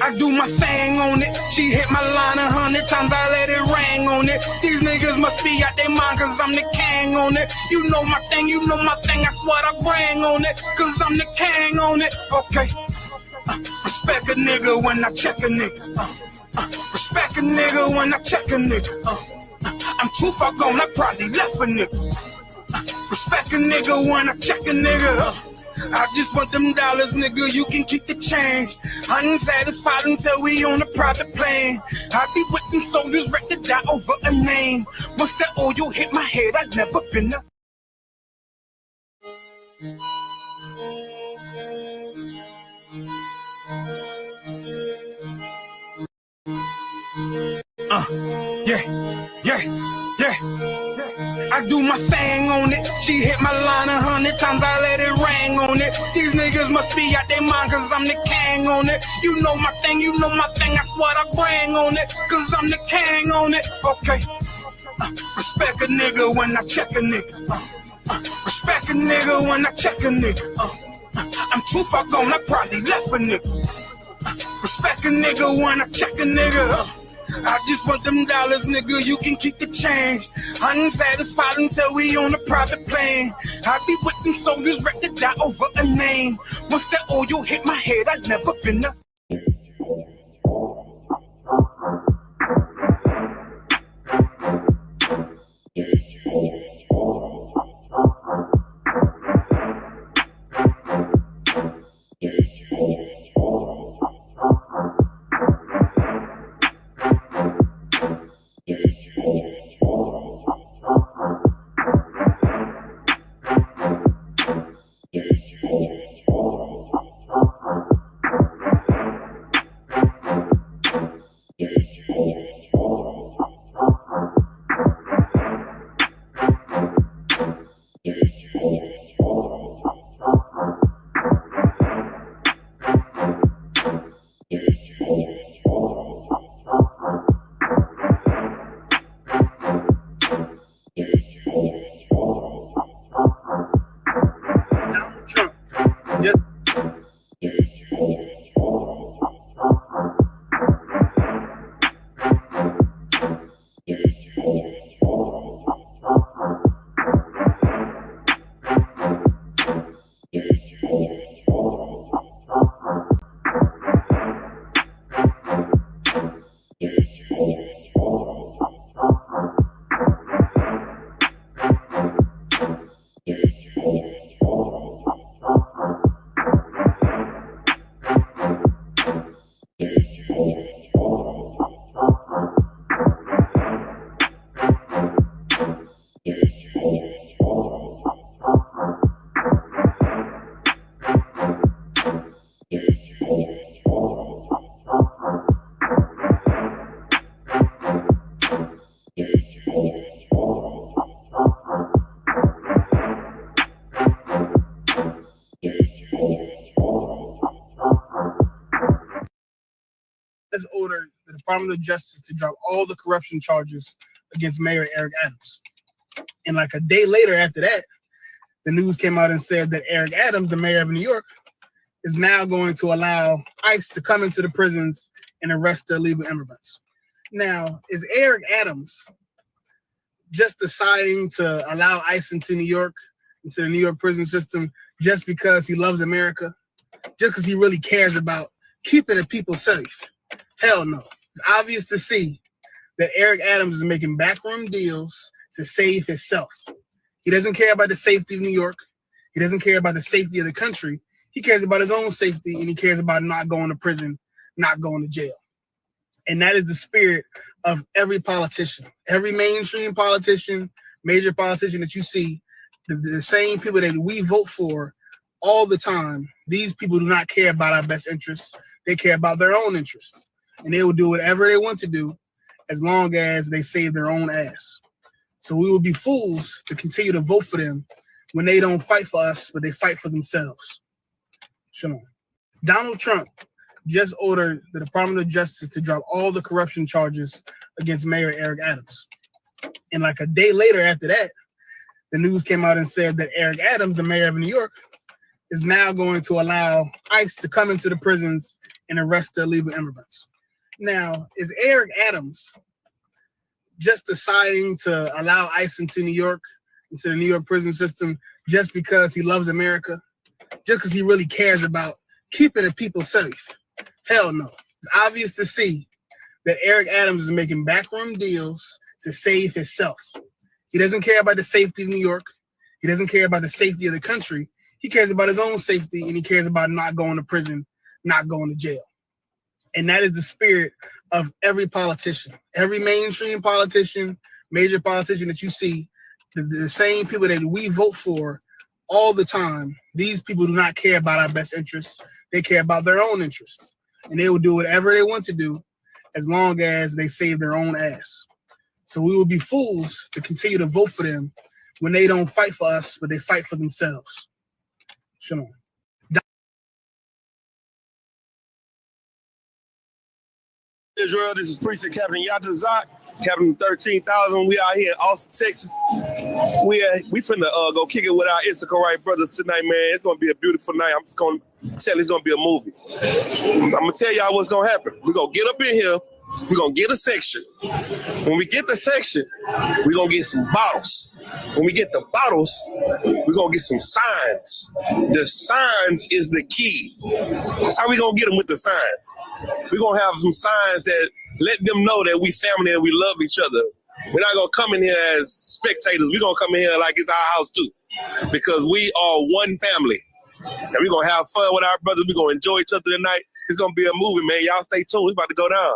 I do my thing on it. She hit my line 100 times, I let it ring on it. These niggas must be out their mind, cause I'm the king on it. You know my thing, that's what I bring on it. Cause I'm the king on it. Okay. Respect a nigga when I check a nigga. Respect a nigga when I check a nigga. I'm too far gone, I probably left a nigga. Respect a nigga when I check a nigga. I just want them dollars, nigga, you can keep the change. I ain't satisfied until we on a private plane. I be with them soldiers ready to die over a name. Once that oil hit my head, I've never been up. Yeah. I do my thing on it. She hit my line 100 times, I let it ring on it. These niggas must be out their mind, cause I'm the king on it. You know my thing, that's what I bring on it. Cause I'm the king on it. Okay. Respect a nigga when I check a nigga. Respect a nigga when I check a nigga. I'm too far gone, I probably left a nigga. Respect a nigga when I check a nigga. I just want them dollars, nigga, you can keep the change. I ain't satisfied until we on a private plane. I be with them soldiers ready to die over a name. Once that oil hit my head, I've never been up. Has ordered the Department of Justice to drop all the corruption charges against Mayor Eric Adams. And like a day later after that, the news came out and said that Eric Adams, the mayor of New York, is now going to allow ICE to come into the prisons and arrest the illegal immigrants. Now, is Eric Adams just deciding to allow ICE into New York, into the New York prison system, just because he loves America? Just because he really cares about keeping the people safe? Hell no. It's obvious to see that Eric Adams is making backroom deals to save himself. He doesn't care about the safety of New York. He doesn't care about the safety of the country. He cares about his own safety, and he cares about not going to prison, not going to jail. And that is the spirit of every politician. Every mainstream politician, major politician that you see, the same people that we vote for all the time, these people do not care about our best interests. They care about their own interests. And they will do whatever they want to do as long as they save their own ass. So we will be fools to continue to vote for them when they don't fight for us, but they fight for themselves. Shalom. Donald Trump just ordered the Department of Justice to drop all the corruption charges against Mayor Eric Adams. And like a day later after that, the news came out and said that Eric Adams, the mayor of New York, is now going to allow ICE to come into the prisons and arrest the illegal immigrants. Now, is Eric Adams just deciding to allow ICE into New York, into the New York prison system, just because he loves America? Just because he really cares about keeping the people safe? Hell no. It's obvious to see that Eric Adams is making backroom deals to save himself. He doesn't care about the safety of New York. He doesn't care about the safety of the country. He cares about his own safety, and he cares about not going to prison, not going to jail. And that is the spirit of every politician. Every mainstream politician, major politician that you see, the same people that we vote for all the time, these people do not care about our best interests. They care about their own interests. And they will do whatever they want to do as long as they save their own ass. So we will be fools to continue to vote for them when they don't fight for us, but they fight for themselves. Shalom. Israel, this is Precinct Captain Yatazak, Captain 13,000. We out here in Austin, Texas. We finna go kick it with our Issachar brothers tonight, man. It's gonna be a beautiful night. I'm just gonna tell you it's gonna be a movie. I'm gonna tell y'all what's gonna happen. We're gonna get up in here. We're gonna get a section. When we get the section, we're gonna get some bottles. When we get the bottles, we're gonna get some signs. The signs is the key. That's how we gonna get them with the signs. We're gonna have some signs that let them know that we family and we love each other. We're not gonna come in here as spectators. We're gonna come in here like it's our house too. Because we are one family. And we're gonna have fun with our brothers. We're gonna enjoy each other tonight. It's gonna be a movie, man. Y'all stay tuned. It's about to go down.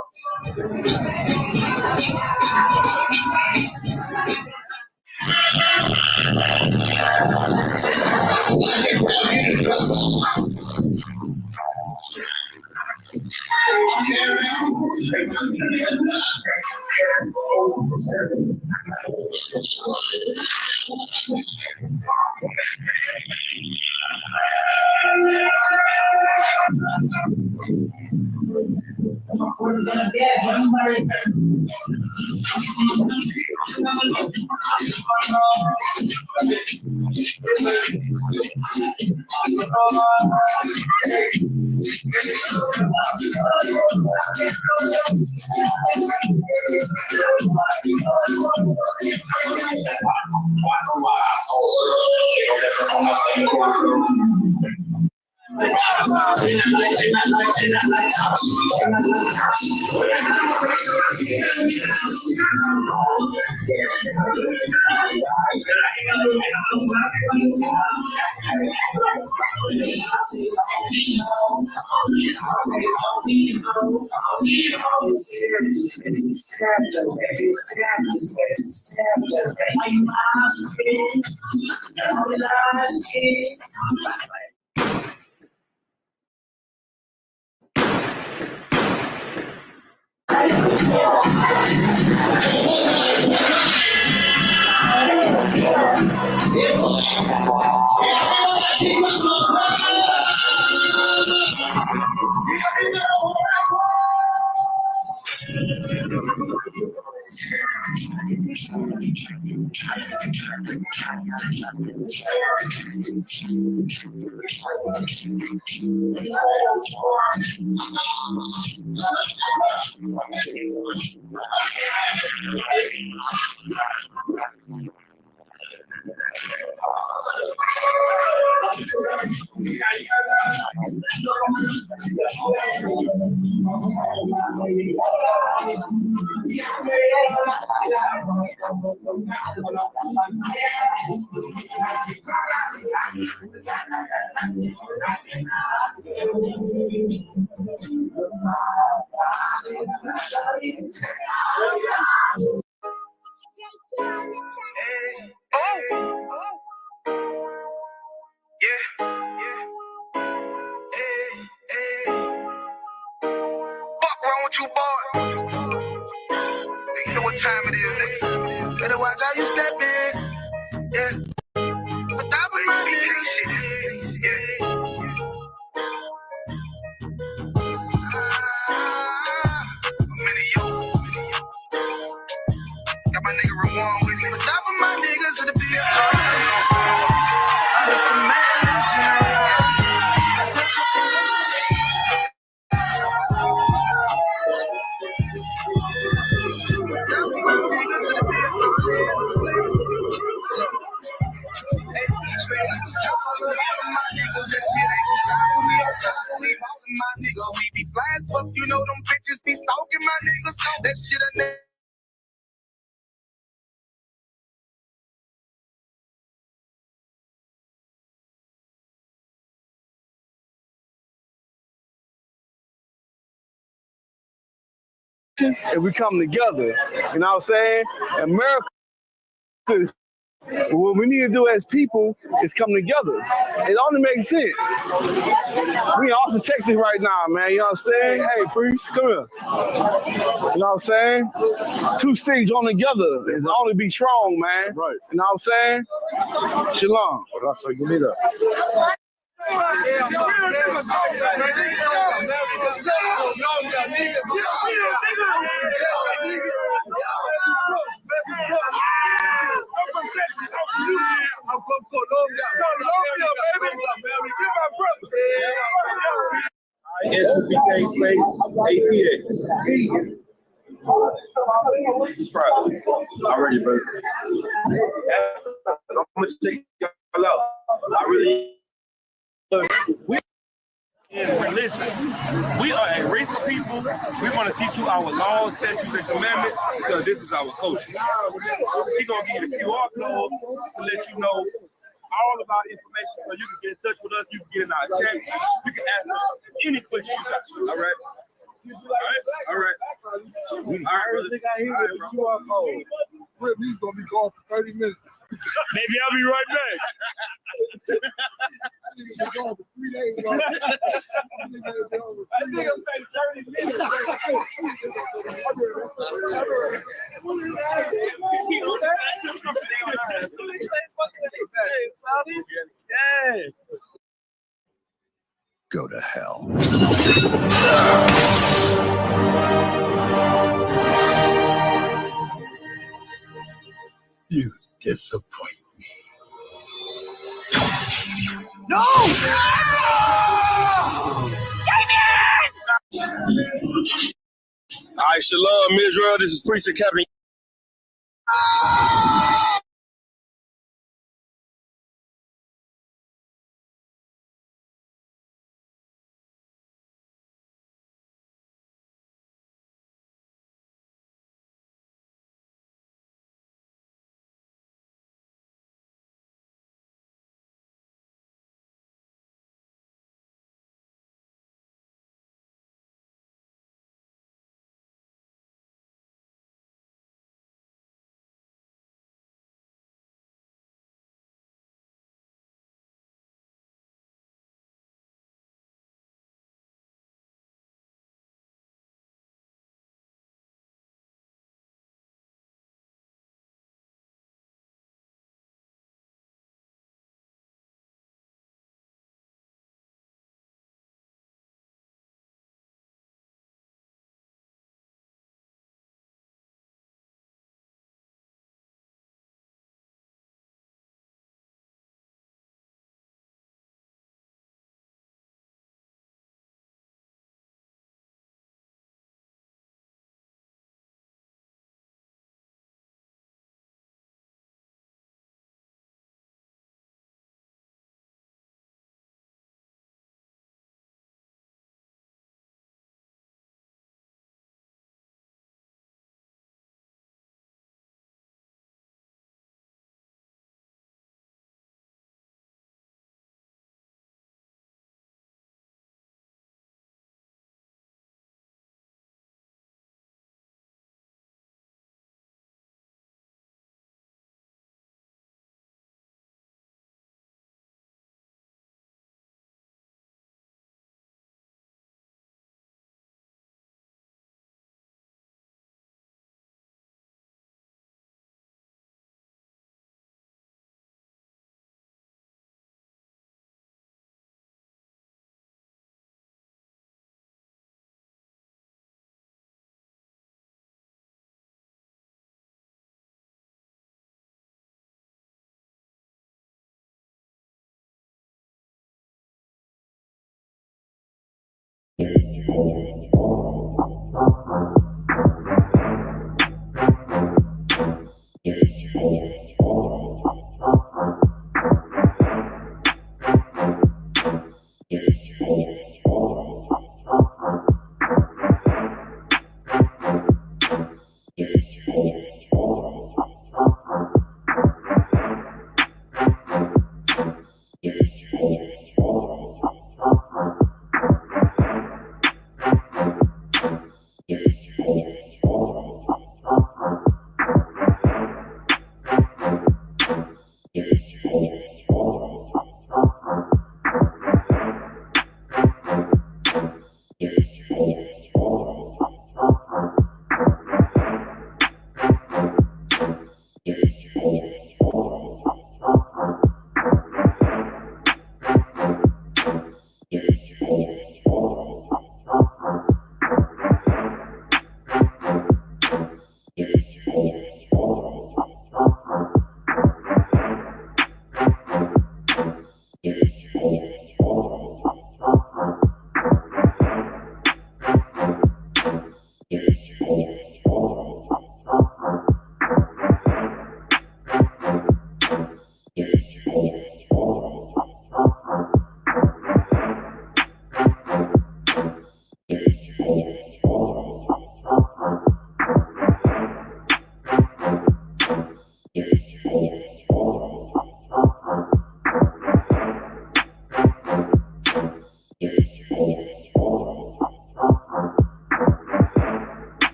fly as fuck. You know them bitches be stalking my niggas. That shit I never. If we come together, you know what I'm saying? America, what we need to do as people is come together. It only makes sense. We in Austin, Texas right now, man. You know what I'm saying? Hey, Priest, come here. You know what I'm saying? Two sticks joined together is only be strong, man. Right. You know what I'm saying? Shalom. So give me that. I'm from Colombia. Colombia, baby. You're my brother. SBK space ATX. Already, bro. I'm gonna check y'all out. I really. We in religion. We are a race of people. We want to teach you our laws, statutes, and commandments because this is our culture. He's gonna give you the QR code to let you know all about information so you can get in touch with us. You can get in our chat. You can ask us any question you got. All right. All right. Everything I hear is a QR code. He's gonna be gone for 30 minutes. Maybe I'll be right back. He's been gone for 3 days. Bro. I think I'm saying 30 minutes. Yes. Go to hell. You disappoint me. No! All right, shalom, Israel. This is Priest and Captain.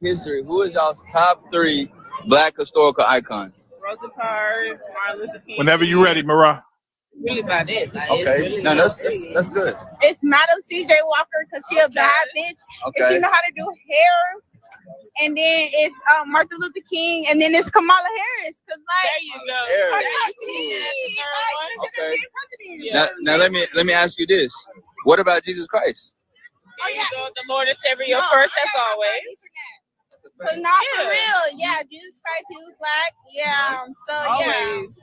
History. Who is y'all's top 3 black historical icons? Rosa Parks, Martin Luther King. Whenever you're ready, Mariah. Really about it. Like, Okay, really no, that's good. It's Madam C.J. Walker because she a bad bitch. Okay. And she know how to do hair. And then it's Martin Luther King. And then it's Kamala Harris. Cause like, there you go. Okay. Now let me ask you this. What about Jesus Christ? There you go. The Lord and Savior, your first as always. But not for real. Yeah, Jesus Christ, he was black. Yeah. So always.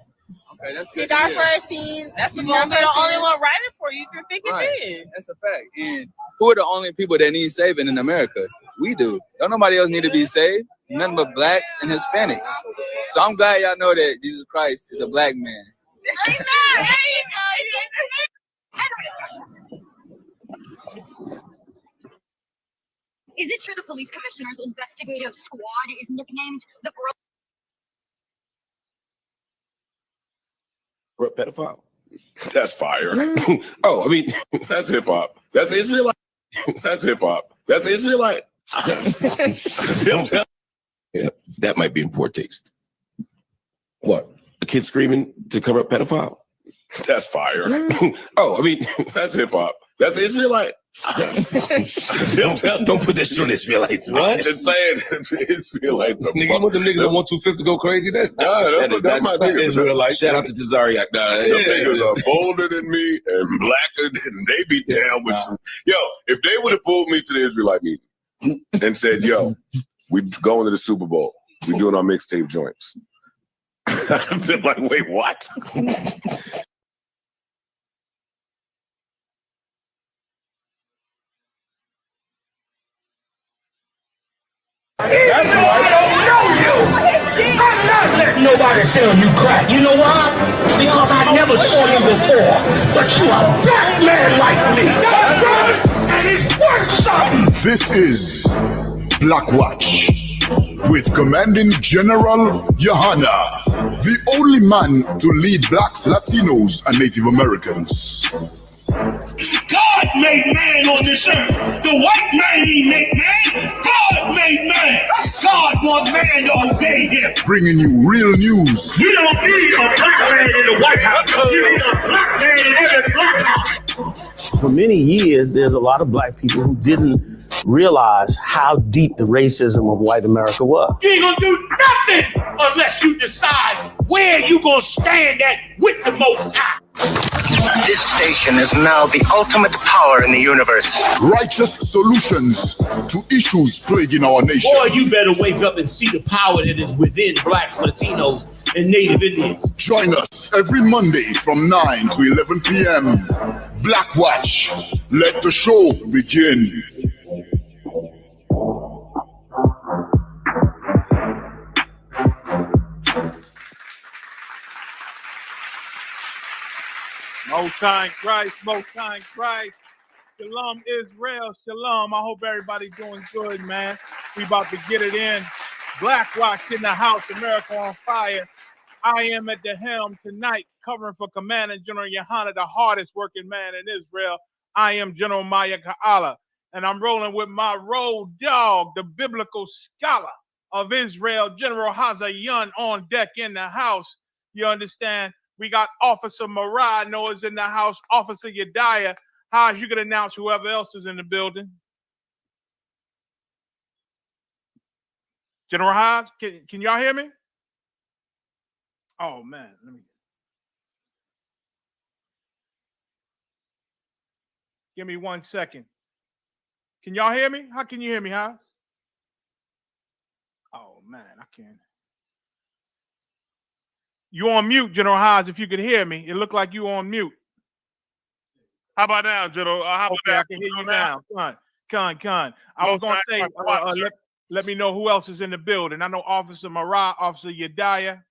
Okay, that's He good. died for our sins. That's the He one. died for The our only sins. one writing for you. You think Right. it did. That's a fact. And who are the only people that need saving in America? We do. Don't nobody else need to be saved. Nothing but blacks and Hispanics. So I'm glad y'all know that Jesus Christ is a black man. There you Is it true the police commissioner's investigative squad is nicknamed the pedophile? That's fire. Oh, I mean, that's hip hop. That's Israelite. That's hip hop. That's Israelite. Yeah, that might be in poor taste. What? A kid screaming to cover up pedophile? That's fire. Oh, I mean, that's hip hop. That's Israelite. Don't put that shit on Israelites. What? I'm just saying, Israelites. Nigga, want them niggas on 125 to go crazy? That's that's my niggas. Israelite. Shout out to Tazariak. Them niggas are bolder than me and blacker than they be down with some. Yo, if they would have pulled me to the Israelite meeting and said, "Yo, we going to the Super Bowl. We doing our mixtape joints," I'd been like, "Wait, what?" I don't know you. I'm not letting nobody sell you crack. You know why? Because I never saw you before. But you a black man like me. And it's worth something. This is Black Watch with Commanding General Yohana, the only man to lead blacks, Latinos, and Native Americans. God made man on this earth. The white man he made man. God made man. God wants man to obey him. Bringing you real news. You don't need a black man in the White House. You need a black man in every black house. For many years, there's a lot of black people who didn't realize how deep the racism of white America was. You ain't gonna do nothing unless you decide where you gonna stand at with the Most High. This station is now the ultimate power in the universe. Righteous solutions to issues plaguing our nation. Boy, you better wake up and see the power that is within blacks, Latinos, and Native Indians. Join us every Monday from 9 to 11 p.m. Black Watch. Let the show begin. Most High Christ, Most High Christ. Shalom, Israel, shalom. I hope everybody's doing good, man. We about to get it in. Black Watch in the house, America on fire. I am at the helm tonight, covering for Commander General Yohana, the hardest working man in Israel. I am General Maya Ka'ala, and I'm rolling with my road dog, the biblical scholar of Israel, General Hazayan, on deck in the house. You understand? We got Officer Marah Noah's in the house, Officer Yediah. How's you gonna announce whoever else is in the building? General Haas, can y'all hear me? Oh man, let me give me 1 second. Can y'all hear me? How can you hear me, Haas? Oh man, I can't. You on mute, General Haas, if you could hear me. It looked like you on mute. How about now, General? How about okay, I can hear you now. Con. I was going to say, let me know who else is in the building. I know Officer Marah, Officer Yediah.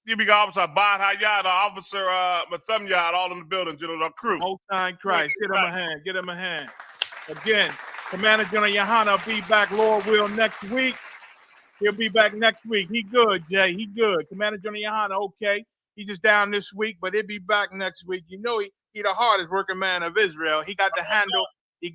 We got Officer Abad Hayat, Officer Mathumyad, all in the building, General, the crew. Most High Christ. Get him a hand. Again, Commander General Yohana will be back, Lord will, next week. He'll be back next week. He good, Jay. He good. Commander General Yohana, okay. He just down this week, but he'll be back next week. You know he the hardest working man of Israel. He got to handle,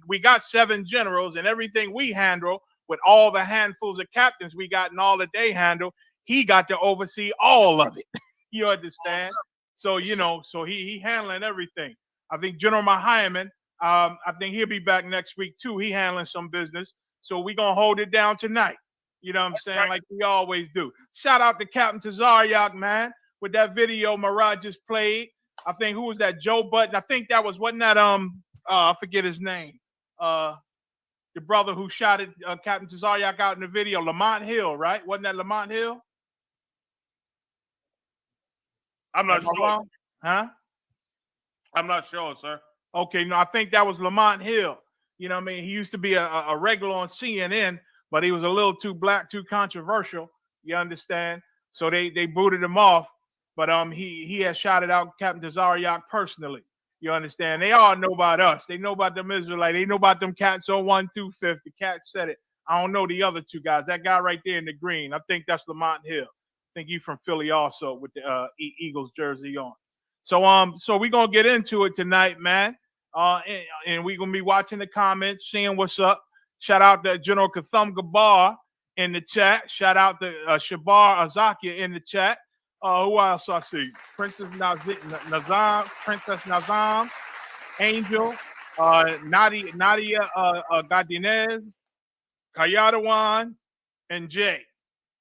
we got 7 generals, and everything we handle with all the handfuls of captains we got and all that they handle, he got to oversee all of it. You understand? So, so he handling everything. I think General Mahayaman, I think he'll be back next week too. He handling some business. So we going to hold it down tonight. You know what I'm saying? Right. Like we always do. Shout out to Captain Tazariak, man, with that video Marah just played. I think, who was that? Joe Button. I think that wasn't that, I forget his name. The brother who shot it, Captain Tazariak out in the video, Lamont Hill, right? Wasn't that Lamont Hill? I'm not sure. Huh? I'm not sure, sir. Okay, no, I think that was Lamont Hill. You know what I mean? He used to be a regular on CNN, but he was a little too black, too controversial. You understand? So they booted him off. But he has shouted out Captain Tazariak personally. You understand? They all know about us. They know about them Israelites. They know about them cats on 125th. The cat said it. I don't know the other 2 guys. That guy right there in the green, I think that's Lamont Hill. I think he's from Philly also with the Eagles jersey on. So we're gonna get into it tonight, man. And we're gonna be watching the comments, seeing what's up. Shout out to General Katham Gabar in the chat. Shout out to Shabar Azakia in the chat. Who else I see? Princess Nazam, Angel, Nadia Gardinez, Kayadawan, and Jay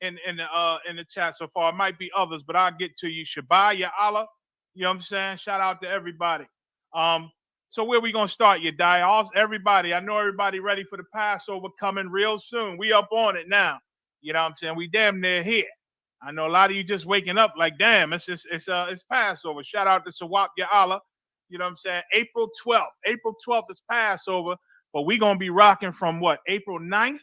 in the chat so far. It might be others, but I'll get to you. Shabai, Ya Allah. You know what I'm saying? Shout out to everybody. So where we gonna start, Yediah? Everybody, I know everybody ready for the Passover coming real soon. We up on it now. You know what I'm saying? We damn near here. I know a lot of you just waking up like, damn, it's Passover. Shout out to Sawap Ya Allah. You know what I'm saying? April 12th. April 12th is Passover, but we gonna be rocking from what? April 9th?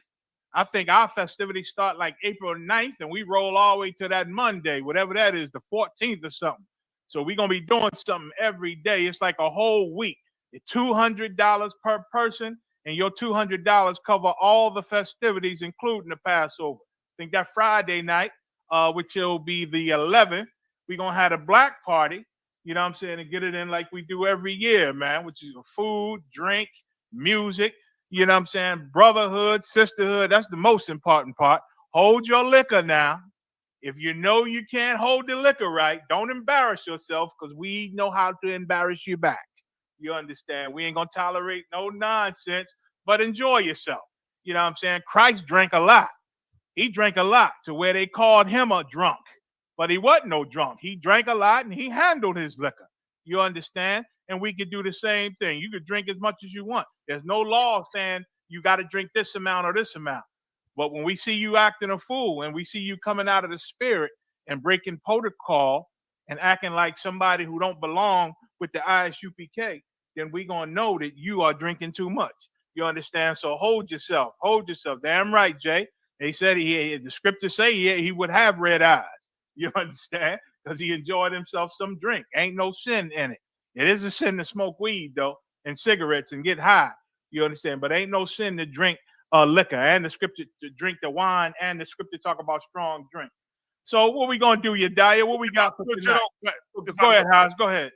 I think our festivities start like April 9th, and we roll all the way to that Monday, whatever that is, the 14th or something. So we're gonna be doing something every day. It's like a whole week. It's $200 per person, and your $200 cover all the festivities, including the Passover. I think that Friday night, which will be the 11th, we're gonna have a black party, you know what I'm saying, and get it in like we do every year, man, which is food, drink, music, you know what I'm saying, brotherhood, sisterhood. That's the most important part. Hold your liquor now. If you know you can't hold the liquor right, don't embarrass yourself, because we know how to embarrass you back. You understand? We ain't gonna tolerate no nonsense, but enjoy yourself. You know what I'm saying? Christ drank a lot. He drank a lot to where they called him a drunk, but he wasn't no drunk. He drank a lot and he handled his liquor. You understand? and we could do the same thing. You could drink as much as you want. There's no law saying you got to drink this amount or this amount. But when we see you acting a fool and we see you coming out of the spirit and breaking protocol and acting like somebody who don't belong with the ISUPK, then we gonna know that you are drinking too much. You understand? So hold yourself. Hold yourself. Damn right, Jay. They said the scriptures say he would have red eyes. You understand? Because he enjoyed himself some drink. Ain't no sin in it. It is a sin to smoke weed though, and cigarettes and get high. You understand? But ain't no sin to drink liquor, and the scripture to drink the wine, and the scripture talk about strong drink. So what we gonna do, Yediah? What we got for tonight? Go ahead, Haas. Go ahead.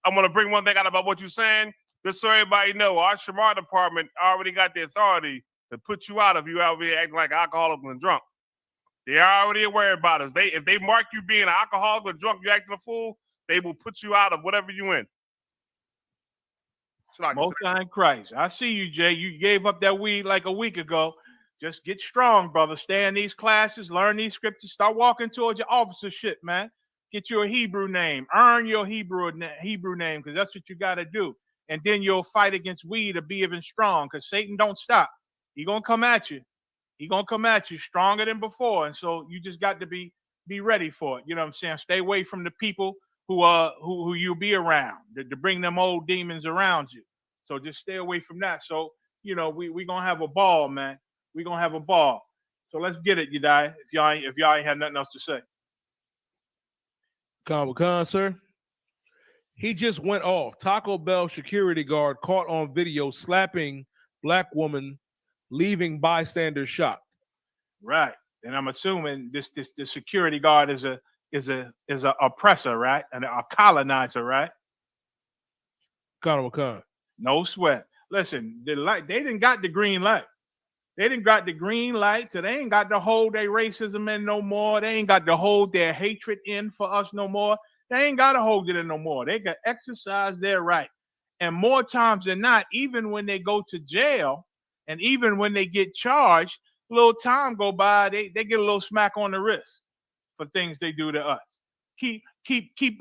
I'm gonna bring one thing out about what you're saying, just so everybody know. Our Shamar department already got the authority to put you out if you out here acting like an alcoholic and drunk. They're already aware about it. If they mark you being an alcoholic or drunk, you acting a fool, they will put you out of whatever you in. Most High in Christ. I see you, Jay. You gave up that weed like a week ago. Just get strong, brother. Stay in these classes, learn these scriptures, start walking towards your officership, man. Get you a Hebrew name. Earn your Hebrew name, because that's what you got to do. And then you'll fight against weed to be even strong, because Satan don't stop. He gonna come at you. He gonna come at you stronger than before. And so you just got to be ready for it. You know what I'm saying? Stay away from the people who you'll be around to bring them old demons around you. So just stay away from that. So, you know, we gonna have a ball, man. We gonna have a ball. So let's get it, Yediah, if y'all ain't had nothing else to say. Khan, sir. He just went off. Taco Bell security guard caught on video slapping black woman, leaving bystanders shocked. Right. And I'm assuming this security guard is a oppressor, right? And a colonizer, right? Khan. No sweat. Listen, they didn't got the green light. They didn't got the green light, so they ain't got to hold their racism in no more. They ain't got to hold their hatred in for us no more. They ain't got to hold it in no more. They got exercise their right. And more times than not, even when they go to jail and even when they get charged, a little time go by, they get a little smack on the wrist for things they do to us. Keep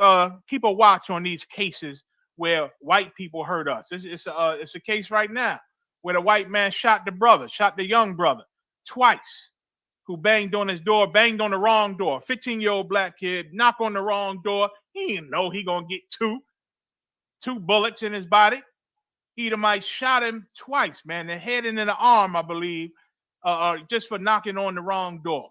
a watch on these cases where white people hurt us. It's a case right now where the white man shot the young brother twice, who banged on his door, banged on the wrong door. 15-year-old black kid, knock on the wrong door. He didn't know he gonna get two bullets in his body. Edomite shot him twice, man, the head and in the arm, I believe, just for knocking on the wrong door.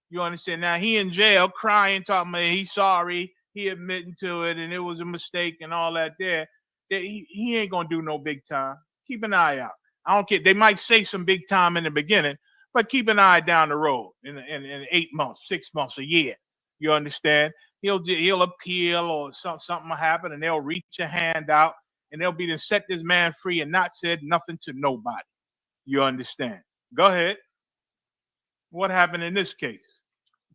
You understand? Now he in jail crying, talking about he's sorry, he admitting to it, and it was a mistake and all that there. He ain't gonna do no big time. Keep an eye out. I don't care. They might say some big time in the beginning, but keep an eye down the road in 8 months, 6 months, a year. You understand? He'll appeal or something will happen, and they'll reach a hand out, and they'll be to set this man free and not said nothing to nobody. You understand? Go ahead. What happened in this case?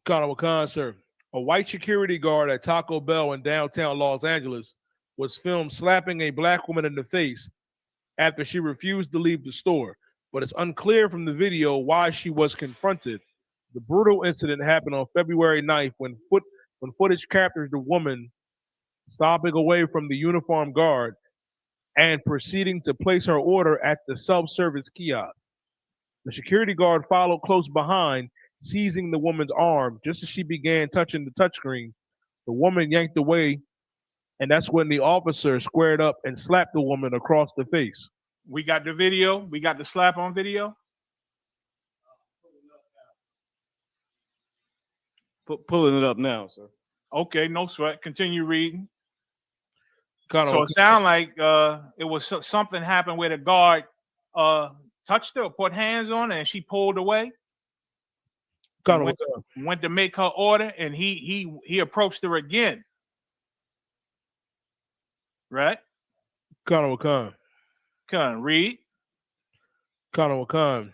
Khan, sir. A white security guard at Taco Bell in downtown Los Angeles was filmed slapping a black woman in the face after she refused to leave the store, but it's unclear from the video why she was confronted. The brutal incident happened on February 9th when footage captures the woman stomping away from the uniformed guard and proceeding to place her order at the self-service kiosk. The security guard followed close behind, seizing the woman's arm just as she began touching the touchscreen. The woman yanked away, and that's when the officer squared up and slapped the woman across the face. We got the video. We got the slap on video. Pulling it up now, sir. Okay, no sweat. Continue reading. So it sounds like it was something happened where the guard touched her, put hands on her, and she pulled away. Went to make her order, and he approached her again. Right? Khan, read. Khan.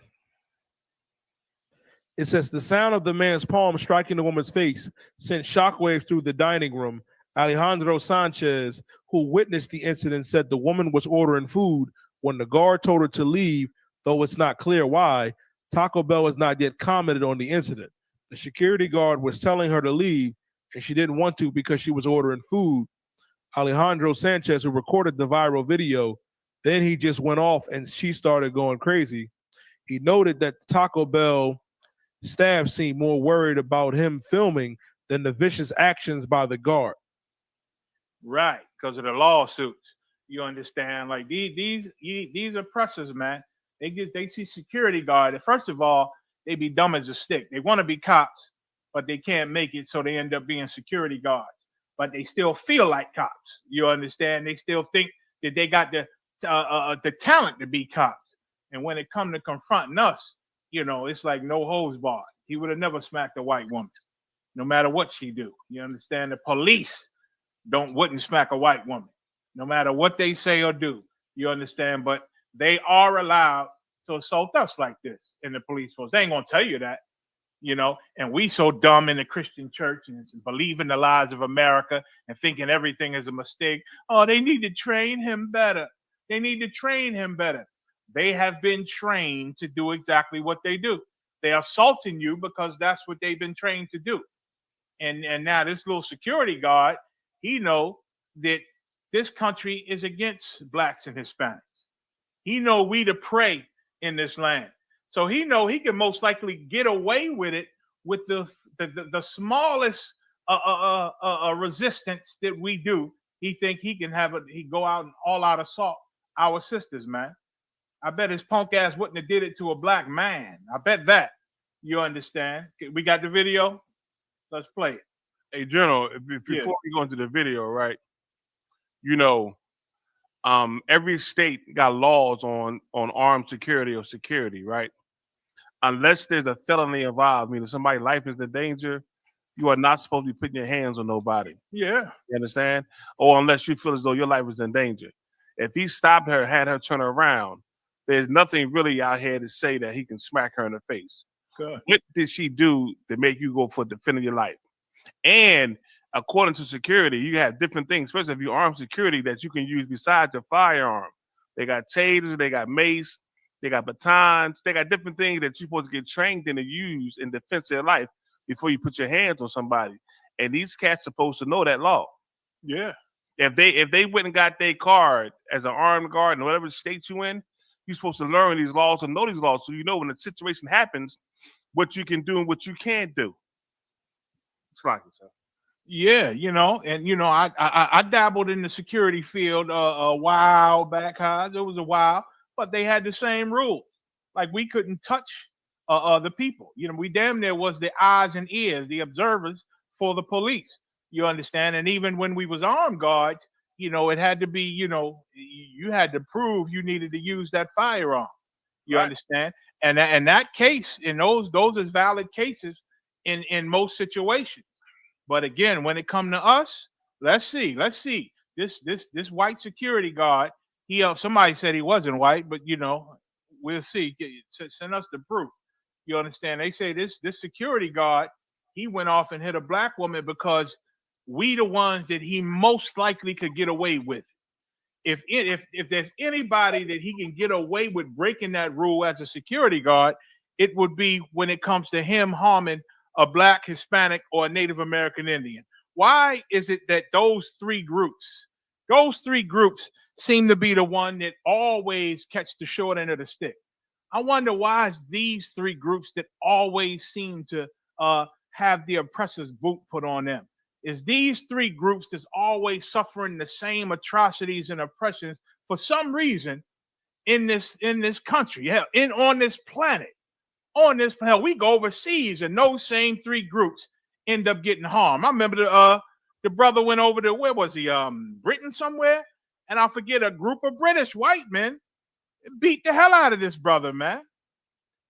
It says the sound of the man's palm striking the woman's face sent shockwaves through the dining room. Alejandro Sanchez, who witnessed the incident, said the woman was ordering food when the guard told her to leave, though it's not clear why. Taco Bell has not yet commented on the incident. The security guard was telling her to leave, and she didn't want to because she was ordering food. Alejandro Sanchez, who recorded the viral video. Then he just went off and she started going crazy. He noted that Taco Bell staff seemed more worried about him filming than the vicious actions by the guard. Right, because of the lawsuits. You understand? Like these oppressors, man. They see security guard. First of all, they be dumb as a stick. They want to be cops, but they can't make it, so they end up being security guards. But they still feel like cops. You understand? They still think that they got the talent to be cops. And when it comes to confronting us, you know, it's like no hose barred. He would have never smacked a white woman, no matter what she do. You understand? The police wouldn't smack a white woman, no matter what they say or do. You understand? But they are allowed to assault us like this in the police force. They ain't gonna tell you that, you know. And we so dumb in the Christian church and believe in the lies of America and thinking everything is a mistake. Oh, they need to train him better. They need to train him better. They have been trained to do exactly what they do. They're assaulting you because that's what they've been trained to do. And now this little security guard, he know that this country is against blacks and Hispanics. He know we the prey in this land. So he know he can most likely get away with it with the smallest resistance that we do. He think he can he go out and all out assault our sisters, man. I bet his punk ass wouldn't have did it to a black man. I bet that. You understand? We got the video. Let's play it. Hey, General, before we go into the video, right? You know, every state got laws on armed security or security, right? Unless there's a felony involved, meaning somebody's life is in danger, you are not supposed to be putting your hands on nobody. Yeah. You understand? Or unless you feel as though your life is in danger. If he stopped her, had her turn around, there's nothing really out here to say that he can smack her in the face. Good. What did she do to make you go for defending your life? And according to security, you have different things, especially if you're armed security, that you can use besides your firearm. They got tasers, they got mace, they got batons, they got different things that you're supposed to get trained in to use in defense of your life before you put your hands on somebody. And these cats are supposed to know that law. Yeah. If they went and got their card as an armed guard in whatever state you in, you're supposed to learn these laws and know these laws so you know when the situation happens, what you can do and what you can't do. It's like it, sir. Yeah, you know, and you know, I dabbled in the security field a while back, it was a while, but they had the same rules. Like we couldn't touch the people. You know, we damn near was the eyes and ears, the observers for the police. You understand? And even when we was armed guards, you know, it had to be, you know, you had to prove you needed to use that firearm. You understand? And that case, in those is valid cases in most situations. But again, when it come to us, let's see. This white security guard, somebody said he wasn't white, but you know, we'll see. Send us the proof. You understand? They say this security guard, he went off and hit a black woman because we the ones that he most likely could get away with. If there's anybody that he can get away with breaking that rule as a security guard, it would be when it comes to him harming a black, Hispanic, or a Native American Indian. Why is it that those three groups seem to be the one that always catch the short end of the stick? I wonder why it's these three groups that always seem to have the oppressor's boot put on them. Is these three groups that's always suffering the same atrocities and oppressions for some reason in this country, on this planet. On this hell, we go overseas and those same three groups end up getting harmed. I remember the brother went over to, where was he? Britain somewhere, and I forget, a group of British white men beat the hell out of this brother, man.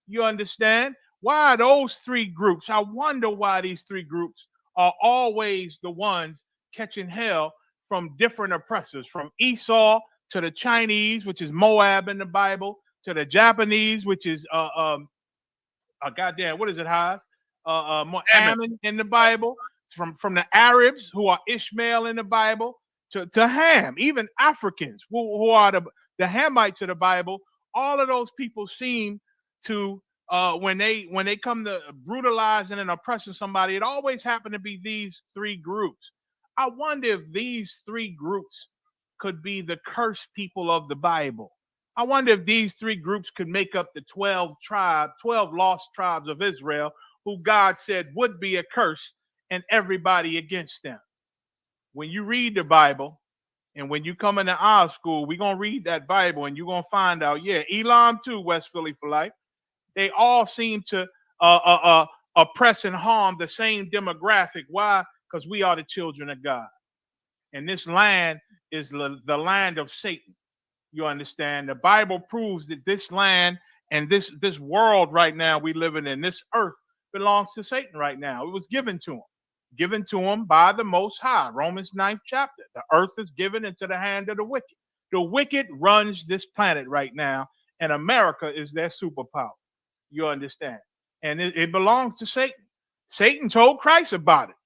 You understand? Why are those three groups? I wonder why these three groups are always the ones catching hell from different oppressors, from Esau to the Chinese, which is Moab in the Bible, to the Japanese, which is goddamn, what is it, Haas? Ammon in the Bible, from the Arabs, who are Ishmael in the Bible, to Ham, even Africans who are the Hamites of the Bible. All of those people seem to when they come to brutalizing and oppressing somebody, it always happened to be these three groups. I wonder if these three groups could be the cursed people of the Bible. I wonder if these three groups could make up the 12 lost tribes of Israel, who God said would be a curse, and everybody against them. When you read the Bible, and when you come into our school, we're going to read that Bible, and you're going to find out, yeah, Elam too, West Philly for life. They all seem to oppress and harm the same demographic. Why? Because we are the children of God. And this land is the land of Satan. You understand? The Bible proves that this land and this world right now we living in, this earth, belongs to Satan right now. It was given to him by the Most High. Romans 9th chapter. The earth is given into the hand of the wicked. The wicked runs this planet right now, and America is their superpower. You understand? And it belongs to Satan. Satan told Christ about it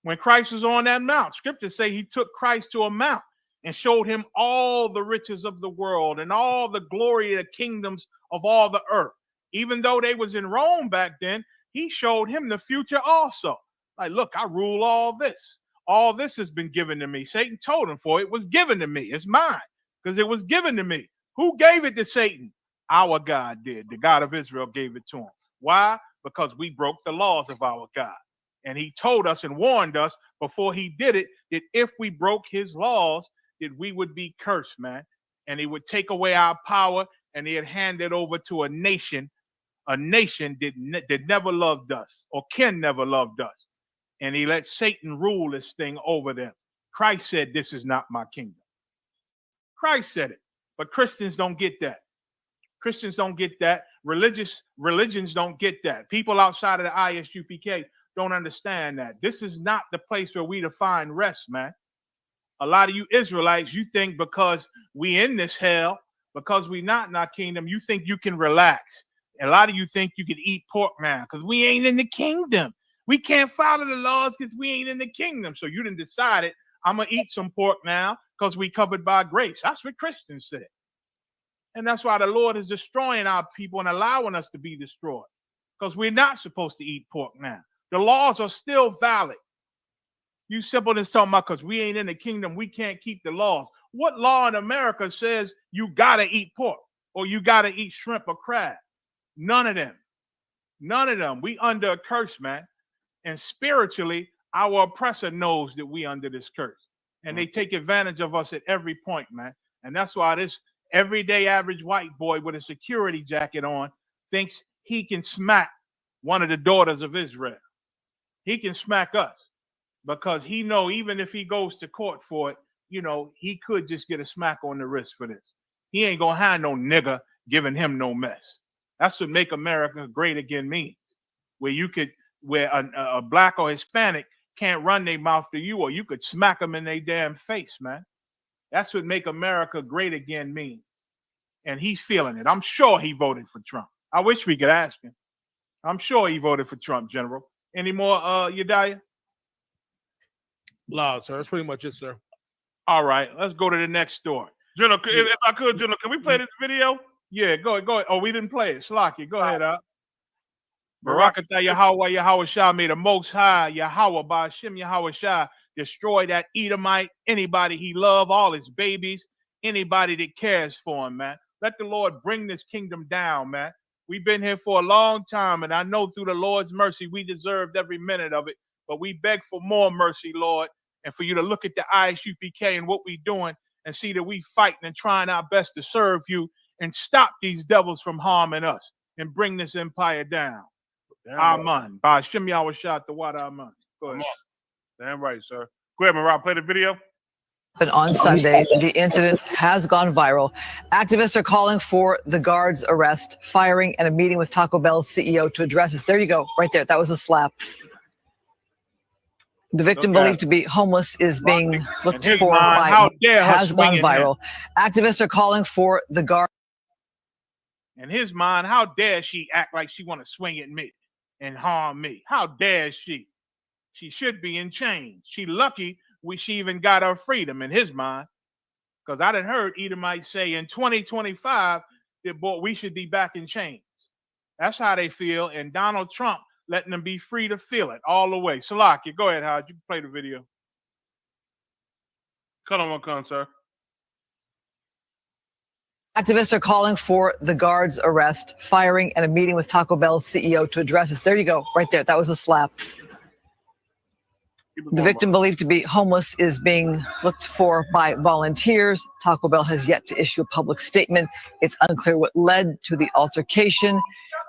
when Christ was on that mount. Scriptures say he took Christ to a mount and showed him all the riches of the world and all the glory of the kingdoms of all the earth. Even though they was in Rome back then, he showed him the future also. Like, look, I rule all this. All this has been given to me. Satan told him, for it was given to me. It's mine because it was given to me. Who gave it to Satan? Our God did. The God of Israel gave it to him. Why? Because we broke the laws of our God. And he told us and warned us before he did it that if we broke his laws, that we would be cursed, man. And he would take away our power, and he'd hand it over to a nation that never loved us or can never loved us. And he let Satan rule this thing over them. Christ said, this is not my kingdom. Christ said it, but Christians don't get that. Christians don't get that. Religions don't get that. People outside of the ISUPK don't understand that. This is not the place where we define rest, man. A lot of you Israelites, you think because we in this hell, because we not in our kingdom, you think you can relax. A lot of you think you can eat pork now because we ain't in the kingdom. We can't follow the laws because we ain't in the kingdom. So you done decided, I'm going to eat some pork now because we covered by grace. That's what Christians said. And that's why the Lord is destroying our people and allowing us to be destroyed, because we're not supposed to eat pork now. The laws are still valid. You simpletons talking about because we ain't in the kingdom, we can't keep the laws. What law in America says you got to eat pork or you got to eat shrimp or crab? None of them. None of them. We under a curse, man. And spiritually, our oppressor knows that we under this curse. And they take advantage of us at every point, man. And that's why this everyday average white boy with a security jacket on thinks he can smack one of the daughters of Israel. He can smack us because he know even if he goes to court for it, you know, he could just get a smack on the wrist for this. He ain't gonna have no nigga giving him no mess. That's what make America great again means. Where a black or Hispanic can't run their mouth to you, or you could smack them in their damn face, man. That's what make America great again means. And he's feeling it. I'm sure he voted for Trump. I wish we could ask him. I'm sure he voted for Trump, General. Any more, Yediah? Loud, sir. That's pretty much it, sir. All right, let's go to the next story. General, if I could, General, can we play this video? Yeah, go ahead. Oh, we didn't play it. Slacky, go ahead, Barakatah Yahweh Shah, may the Most High Yahweh Ba'ashem Yahweh Shah destroy that Edomite, anybody he love, all his babies, anybody that cares for him, man. Let the Lord bring this kingdom down, man. We've been here for a long time, and I know through the Lord's mercy we deserved every minute of it, but we beg for more mercy, Lord, and for you to look at the ISUPK and what we're doing and see that we fighting and trying our best to serve you and stop these devils from harming us and bring this empire down. Amen. By Shem Yahweh Shah, the water, amen. Go ahead. Damn right, sir. Go ahead, Marab, play the video. But on Sunday, the incident has gone viral. Activists are calling for the guard's arrest, firing, and a meeting with Taco Bell CEO to address this. There you go, right there. That was a slap. The victim, believed to be homeless, is being looked for by has gone viral. Activists are calling for the guard. In his mind, how dare she act like she want to swing at me and harm me? How dare she? She should be in chains. She lucky she even got her freedom in his mind. Because I done heard Edomite say in 2025 that boy, we should be back in chains. That's how they feel. And Donald Trump letting them be free to feel it all the way. Salakia, go ahead, Howard. You can play the video. Cut on one con, sir. Activists are calling for the guard's arrest, firing, and a meeting with Taco Bell CEO to address this. There you go, right there. That was a slap. The victim, believed to be homeless, is being looked for by volunteers. Taco Bell has yet to issue a public statement. It's unclear what led to the altercation.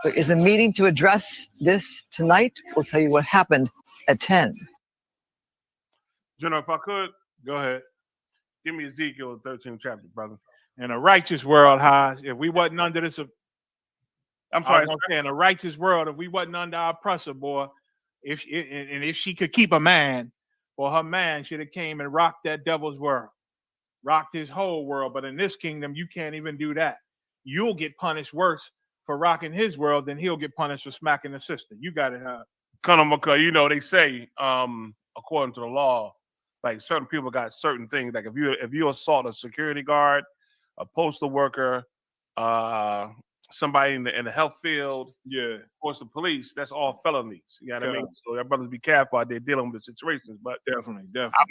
There is a meeting to address this tonight. We'll tell you what happened at 10. General, if I could, Go ahead. give me Ezekiel 13th chapter, brother. In a righteous world, Haas, if we wasn't under this, I'm sorry. in a righteous world, if we wasn't under our oppressor, boy, if she could keep a man, or her man should have came and rocked that devil's world, rocked his whole world. But in this kingdom, you can't even do that. You'll get punished worse for rocking his world than he'll get punished for smacking the sister. You got it, huh? You know, they say, according to the law, like certain people got certain things. Like if you assault a security guard, a postal worker, somebody in the health field, or some police, that's all felonies. You know what I mean? So your brothers be careful out there dealing with the situations. But definitely.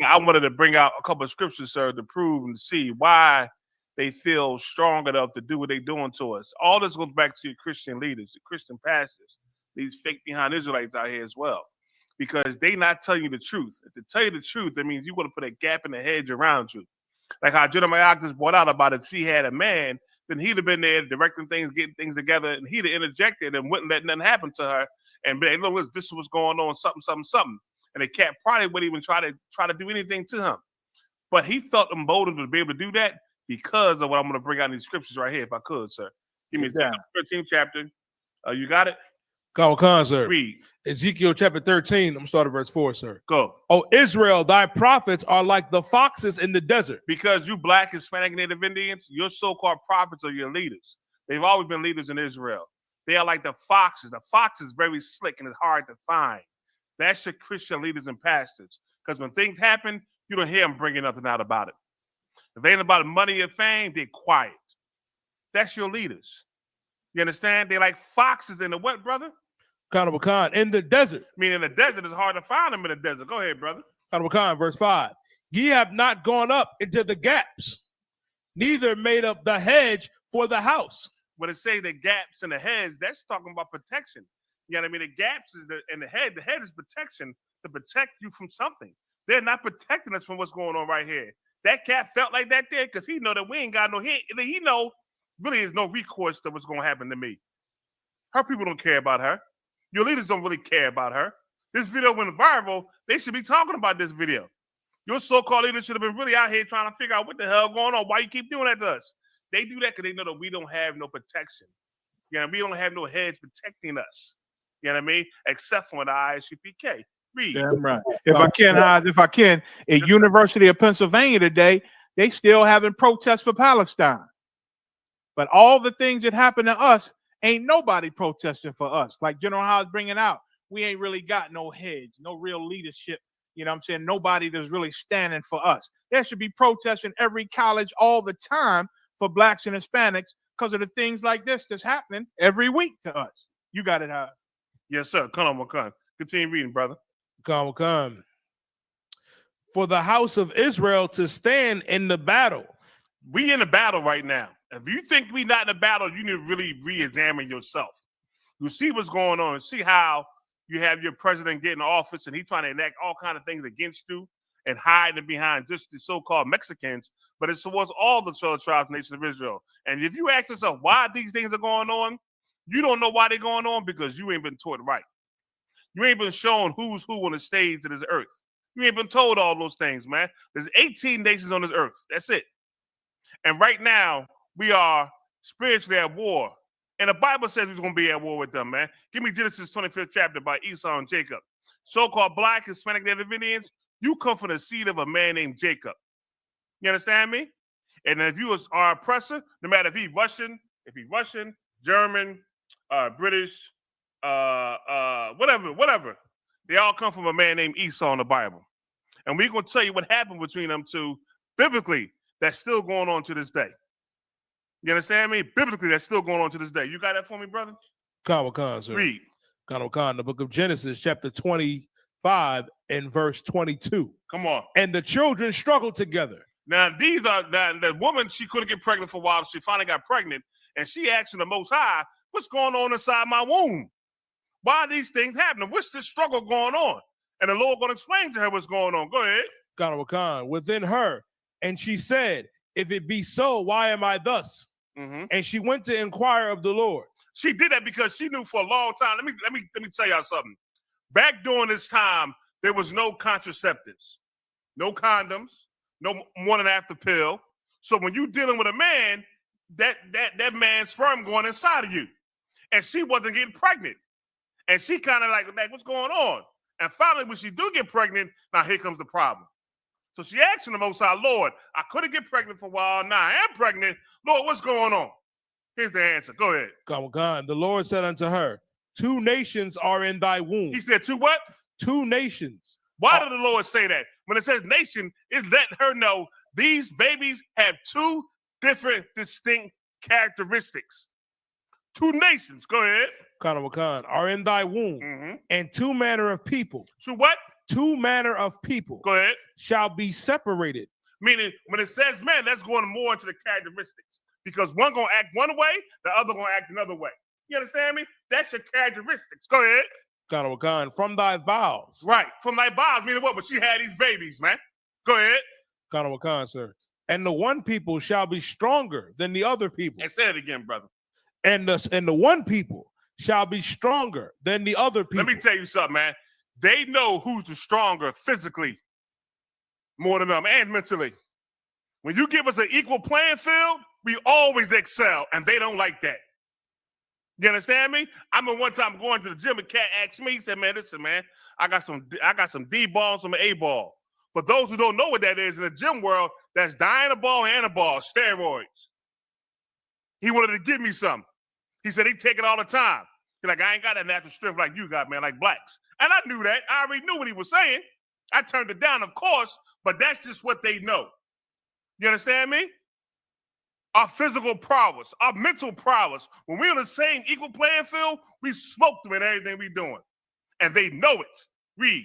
I wanted to bring out a couple of scriptures, sir, to prove and to see why they feel strong enough to do what they're doing to us. All this goes back to your Christian leaders, the Christian pastors, these fake behind Israelites out here as well, because they not telling you the truth. If they tell you the truth, that means you're going to put a gap in the hedge around you. Like how Jeremiah just brought out about if she had a man, then he'd have been there directing things, getting things together, and he'd have interjected and wouldn't let nothing happen to her. And be like, look, this is what's going on, something. And the cat probably wouldn't even try to do anything to him. But he felt emboldened to be able to do that because of what I'm going to bring out in these scriptures right here, if I could, sir. Give me 13th chapter. You got it? Khan, sir. Read. Ezekiel chapter 13. I'm going to start at verse 4, sir. Go. Oh, Israel, thy prophets are like the foxes in the desert. Because you black, Hispanic, Native Indians, your so-called prophets are your leaders. They've always been leaders in Israel. They are like the foxes. The fox is very slick and it's hard to find. That's your Christian leaders and pastors. Because when things happen, you don't hear them bringing nothing out about it. If it ain't about money or fame, they're quiet. That's your leaders. You understand? They're like foxes in the what, brother? Khan, in the desert. Meaning the desert is hard to find them in the desert. Go ahead, brother. Khan, verse 5. Ye have not gone up into the gaps, neither made up the hedge for the house. When it say the gaps in the hedge, that's talking about protection. You know what I mean? The gaps is in the head. The head is protection to protect you from something. They're not protecting us from what's going on right here. That cat felt like that there because he know that we ain't got no hit. He know really there's no recourse to what's going to happen to me. Her people don't care about her. Your leaders don't really care about her. This video went viral. They should be talking about this video. Your so-called leaders should have been really out here trying to figure out what the hell going on. Why you keep doing that to us? They do that because they know that we don't have no protection. You know, we don't have no hedge protecting us. You know what I mean? Except for the ISUPK. Read. Damn right. If I can, at University of Pennsylvania today, they still having protests for Palestine. But all the things that happen to us, ain't nobody protesting for us. Like General Howe's bringing out, we ain't really got no hedge, no real leadership. You know what I'm saying? Nobody that's really standing for us. There should be protests in every college all the time for blacks and Hispanics because of the things like this that's happening every week to us. You got it, Howe. Yes, sir. Come on. Continue reading, brother. Khan. For the house of Israel to stand in the battle. We in the battle right now. If you think we not in the battle, you need to really re-examine yourself. You see what's going on. See how you have your president getting office and he's trying to enact all kinds of things against you and hiding behind just the so-called Mexicans, but it's towards all the 12 tribes, nation of Israel. And if you ask yourself why these things are going on, you don't know why they're going on because you ain't been taught right. You ain't been shown who's who on the stage of this earth. You ain't been told all those things, man. There's 18 nations on this earth. That's it. And right now, we are spiritually at war. And the Bible says we're going to be at war with them, man. Give me Genesis 25th chapter by Esau and Jacob. So-called black, Hispanic, Native Indians, you come from the seed of a man named Jacob. You understand me? And if you are an oppressor, no matter if he's Russian, German, British, whatever, they all come from a man named Esau in the Bible. And we're going to tell you what happened between them two biblically that's still going on to this day. You understand me? Biblically, that's still going on to this day. You got that for me, brother? Khan, sir. Read. Khan, the book of Genesis, chapter 25 and verse 22. Come on. And the children struggled together. Now, the woman, she couldn't get pregnant for a while. She finally got pregnant, and she asked the Most High, what's going on inside my womb? Why are these things happening? What's this struggle going on? And the Lord going to explain to her what's going on. Go ahead. God, within her. And she said, if it be so, why am I thus? Mm-hmm. And she went to inquire of the Lord. She did that because she knew for a long time. Let me tell y'all something. Back during this time, there was no contraceptives, no condoms, no morning after pill. So when you dealing with a man, that man's sperm going inside of you, and she wasn't getting pregnant, and she kind of like, what's going on? And finally, when she do get pregnant, now here comes the problem. So she asked the Most High, Lord, I couldn't get pregnant for a while. Now I am pregnant. Lord, what's going on? Here's the answer. Go ahead. God, the Lord said unto her, 2 nations are in thy womb. He said, 2 what? 2 nations. Why did the Lord say that? When it says nation, it's letting her know these babies have 2 different distinct characteristics. 2 nations. Go ahead. God, are in thy womb, and 2 manner of people. 2 what? 2 manner of people. Go ahead. Shall be separated. Meaning, when it says man, that's going more into the characteristics. Because one going to act one way, the other going to act another way. You understand me? That's your characteristics. Go ahead. God, from thy bowels. Right. From thy bowels. Meaning what? But she had these babies, man. Go ahead. God, sir. And the one people shall be stronger than the other people. And say it again, brother. And the one people shall be stronger than the other people. Let me tell you something, man. They know who's the stronger physically more than them and mentally. When you give us an equal playing field, we always excel, and they don't like that. You understand me? I remember one time going to the gym, a cat asked me, he said, man, listen, man, I got some D-ball, some A-ball. But those who don't know what that is in the gym world, that's Dianabol and Anabol, steroids. He wanted to give me some. He said he take it all the time. He's like, I ain't got that natural strength like you got, man, like blacks. And I knew that. I already knew what he was saying. I turned it down, of course, but that's just what they know. You understand me? Our physical prowess, our mental prowess, when we're on the same equal playing field, we smoke them in everything we're doing. And they know it. Read.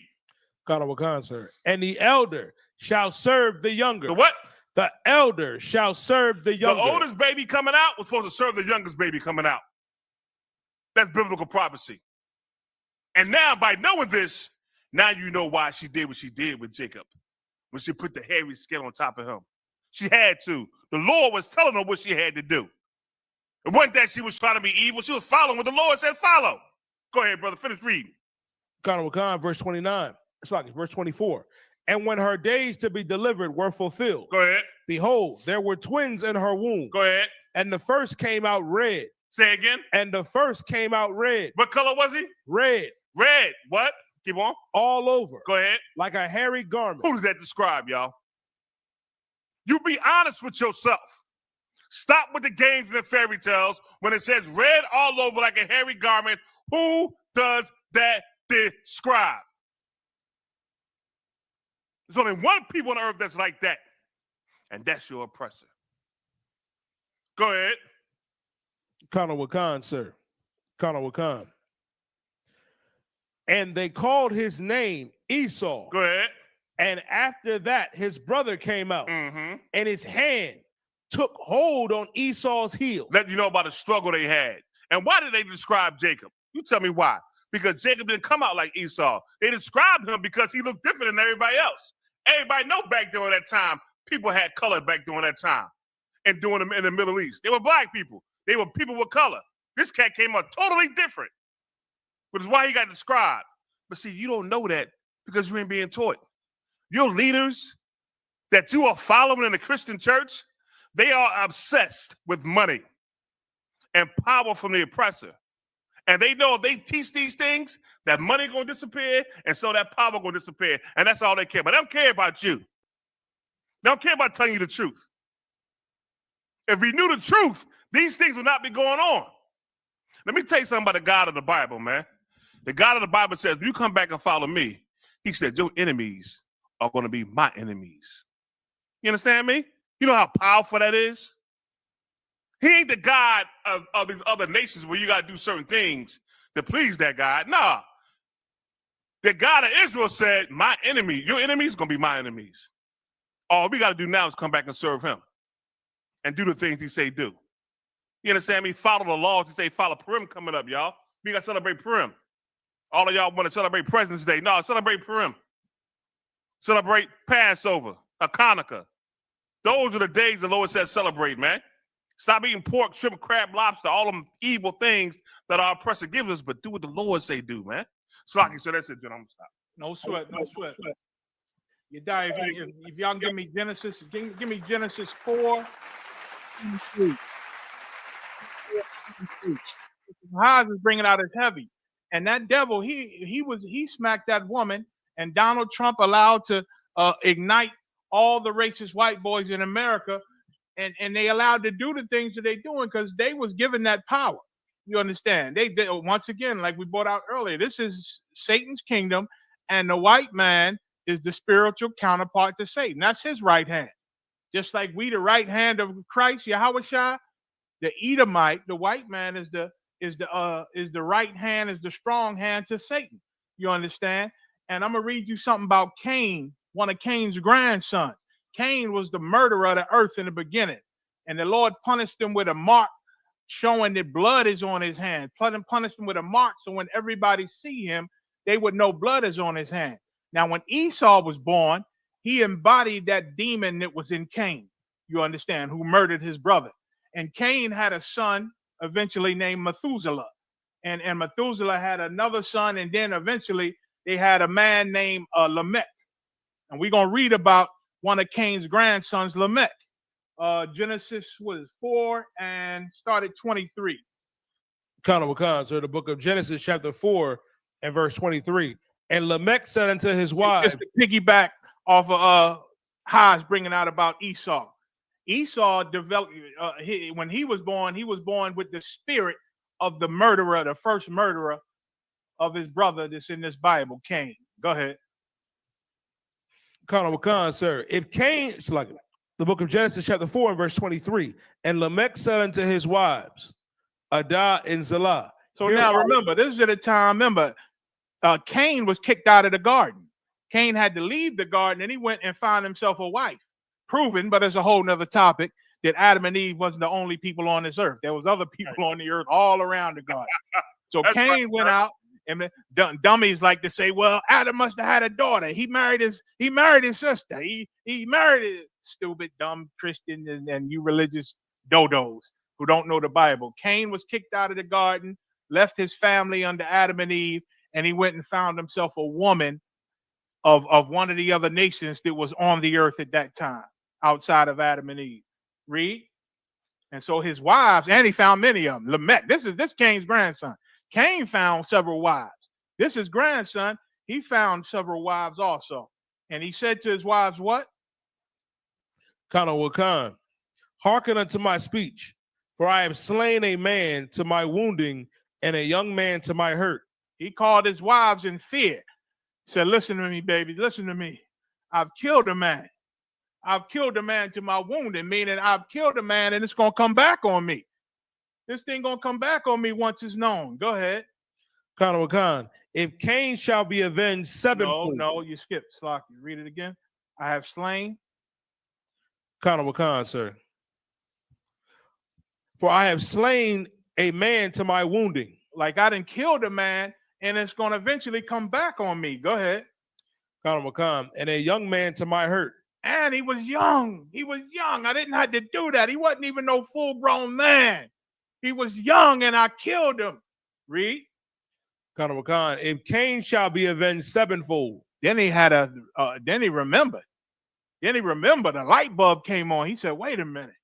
God, sir. And the elder shall serve the younger. The what? The elder shall serve the younger. The oldest baby coming out was supposed to serve the youngest baby coming out. That's biblical prophecy. And now, by knowing this, now you know why she did what she did with Jacob. When she put the hairy skin on top of him. She had to. The Lord was telling her what she had to do. It wasn't that she was trying to be evil. She was following what the Lord said follow. Go ahead, brother. Finish reading. God, verse 29. It's like verse 24. And when her days to be delivered were fulfilled, go ahead. Behold, there were twins in her womb. Go ahead. And the first came out red. Say again. And the first came out red. What color was he? Red. Red. What? Keep on. All over. Go ahead. Like a hairy garment. Who does that describe, y'all? You be honest with yourself. Stop with the games and the fairy tales. When it says red all over like a hairy garment, who does that describe? There's only one people on earth that's like that, and that's your oppressor. Go ahead. Kana Wakan, sir. Kana Wakan. And they called his name Esau. Go ahead. And after that, his brother came out, and his hand took hold on Esau's heel. Let you know about the struggle they had. And why did they describe Jacob? You tell me why. Because Jacob didn't come out like Esau. They described him because he looked different than everybody else. Everybody know back during that time, people had color back during that time. And doing them in the Middle East. They were black people. They were people with color. This cat came out totally different. Which is why he got described. But see, you don't know that because you ain't being taught. Your leaders that you are following in the Christian church, they are obsessed with money and power from the oppressor. And they know if they teach these things, that money going to disappear, and so that power going to disappear. And that's all they care about. They don't care about you. They don't care about telling you the truth. If we knew the truth, these things would not be going on. Let me tell you something about the God of the Bible, man. The God of the Bible says, if you come back and follow me, he said, your enemies are going to be my enemies. You understand me? You know how powerful that is? He ain't the God of these other nations where you got to do certain things to please that God. Nah. The God of Israel said, my enemy, your enemies are going to be my enemies. All we got to do now is come back and serve him and do the things he say do. You understand me? Follow the laws. He say follow Purim coming up, y'all. We got to celebrate Purim. All of y'all want to celebrate President's Day. No, celebrate Purim. Celebrate Passover, Hanukkah. Those are the days the Lord says celebrate, man. Stop eating pork, shrimp, crab, lobster, all them evil things that our oppressor gives us, but do what the Lord say do, man. Slocky, so that's it, John. I'm stop. No sweat, no sweat. You die if y'all can give me Genesis, give me Genesis 4. Haas is bringing out his heavy, and that devil he smacked that woman, and Donald Trump allowed to ignite all the racist white boys in America, and they allowed to do the things that they're doing because they was given that power. You understand? They once again, like we brought out earlier, this is Satan's kingdom, and the white man is the spiritual counterpart to Satan. That's his right hand. Just like we, the right hand of Christ, Yahushua, the Edomite, the white man is the right hand, is the strong hand to Satan. You understand? And I'm gonna read you something about Cain, one of Cain's grandsons. Cain was the murderer of the earth in the beginning, and the Lord punished him with a mark showing that blood is on his hand. Punished him with a mark so when everybody see him, they would know blood is on his hand. Now, when Esau was born, he embodied that demon that was in Cain, you understand, who murdered his brother. And Cain had a son eventually named Methuselah. And Methuselah had another son, and then eventually they had a man named Lamech. And we're going to read about one of Cain's grandsons, Lamech. Genesis was 4 and started 23. So the book of Genesis, chapter 4 and verse 23. And Lamech said unto his wife, just to piggyback off of Haas bringing out about Esau. Esau developed when he was born with the spirit of the murderer, the first murderer of his brother that's in this Bible, Cain. Go ahead. Sir. If Cain, like the book of Genesis, chapter 4 and verse 23, and Lamech said unto his wives, Adah and Zillah. So now remember, this is at a time, Cain was kicked out of the garden. Cain had to leave the garden, and he went and found himself a wife. Proven, but it's a whole nother topic, that Adam and Eve wasn't the only people on this earth. There was other people on the earth all around the garden. So Cain went out, and dummies like to say, well, Adam must have had a daughter. He married his sister. He married his stupid, dumb Christians and you religious dodos who don't know the Bible. Cain was kicked out of the garden, left his family under Adam and Eve, and he went and found himself a woman of one of the other nations that was on the earth at that time, outside of Adam and Eve. Read. And so his wives, and he found many of them. Lamech, this Cain's grandson. Cain found several wives. This is grandson. He found several wives also. And he said to his wives, what? Hearken unto my speech, for I have slain a man to my wounding and a young man to my hurt. He called his wives in fear. Said, listen to me, baby, listen to me. I've killed a man. I've killed a man to my wounding, meaning I've killed a man and it's going to come back on me. This thing going to come back on me once it's known. Go ahead. If Cain shall be avenged sevenfold. No, you skipped. Slocky. Read it again. I have slain. Sir. For I have slain a man to my wounding. Like I done killed a man and it's going to eventually come back on me. Go ahead. And a young man to my hurt. And he was young. He was young. I didn't have to do that. He wasn't even no full-grown man. He was young and I killed him. Read. If Cain shall be avenged sevenfold. Then he remembered. Then he remembered the light bulb came on. He said, wait a minute.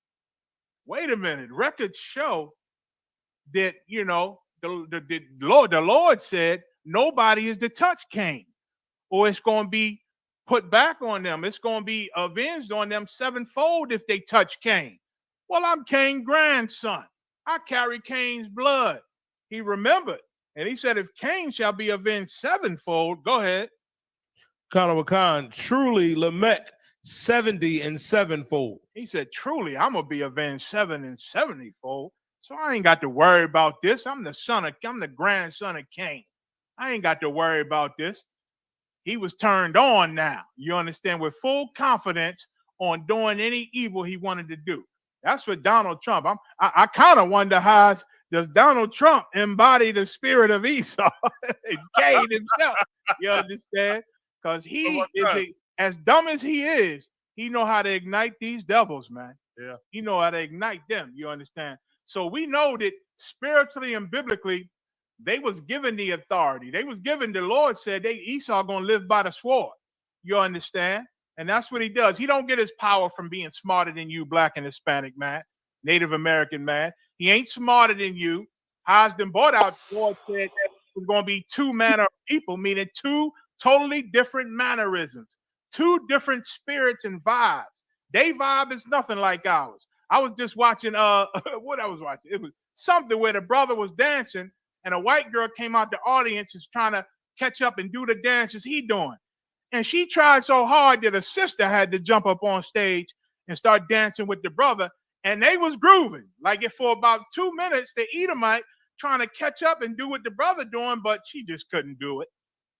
Records show that, the Lord said nobody is to touch Cain, or it's going to be put back on them. It's going to be avenged on them sevenfold if they touch Cain. Well, I'm Cain's grandson. I carry Cain's blood. He remembered. And he said, if Cain shall be avenged sevenfold, go ahead. Truly Lamech 70 and sevenfold. He said, truly, I'm going to be avenged 70 and 70-fold. So I ain't got to worry about this. I'm the grandson of Cain. I ain't got to worry about this. He was turned on now. You understand? With full confidence on doing any evil he wanted to do. That's what Donald Trump. I kind of wonder does Donald Trump embody the spirit of Esau, Cain himself? You understand? Because he is as dumb as he is. He know how to ignite these devils, man. Yeah. He know how to ignite them. You understand? So we know that spiritually and biblically, they was given the authority. They was given. The Lord said Esau gonna live by the sword. You understand? And that's what he does. He don't get his power from being smarter than you, black and Hispanic man, Native American man. He ain't smarter than you. Hasden bought out. Lord said that there's going to be two manner of people, meaning two totally different mannerisms, two different spirits and vibes. They vibe is nothing like ours. I was just watching what I was watching. It was something where the brother was dancing and a white girl came out the audience is trying to catch up and do the dances he doing. And she tried so hard that a sister had to jump up on stage and start dancing with the brother. And they was grooving. Like if for about 2 minutes, the Edomite trying to catch up and do what the brother doing, but she just couldn't do it.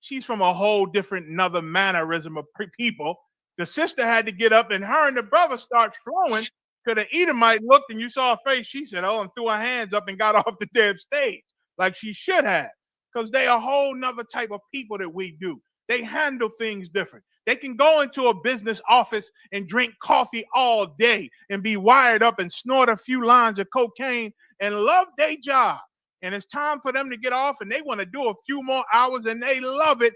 She's from a whole different, another mannerism of people. The sister had to get up and her and the brother start flowing because the Edomite looked and you saw her face. She said, oh, and threw her hands up and got off the damn stage like she should have. Because they a whole nother type of people that we do. They handle things different. They can go into a business office and drink coffee all day and be wired up and snort a few lines of cocaine and love their job. And it's time for them to get off and they want to do a few more hours and they love it.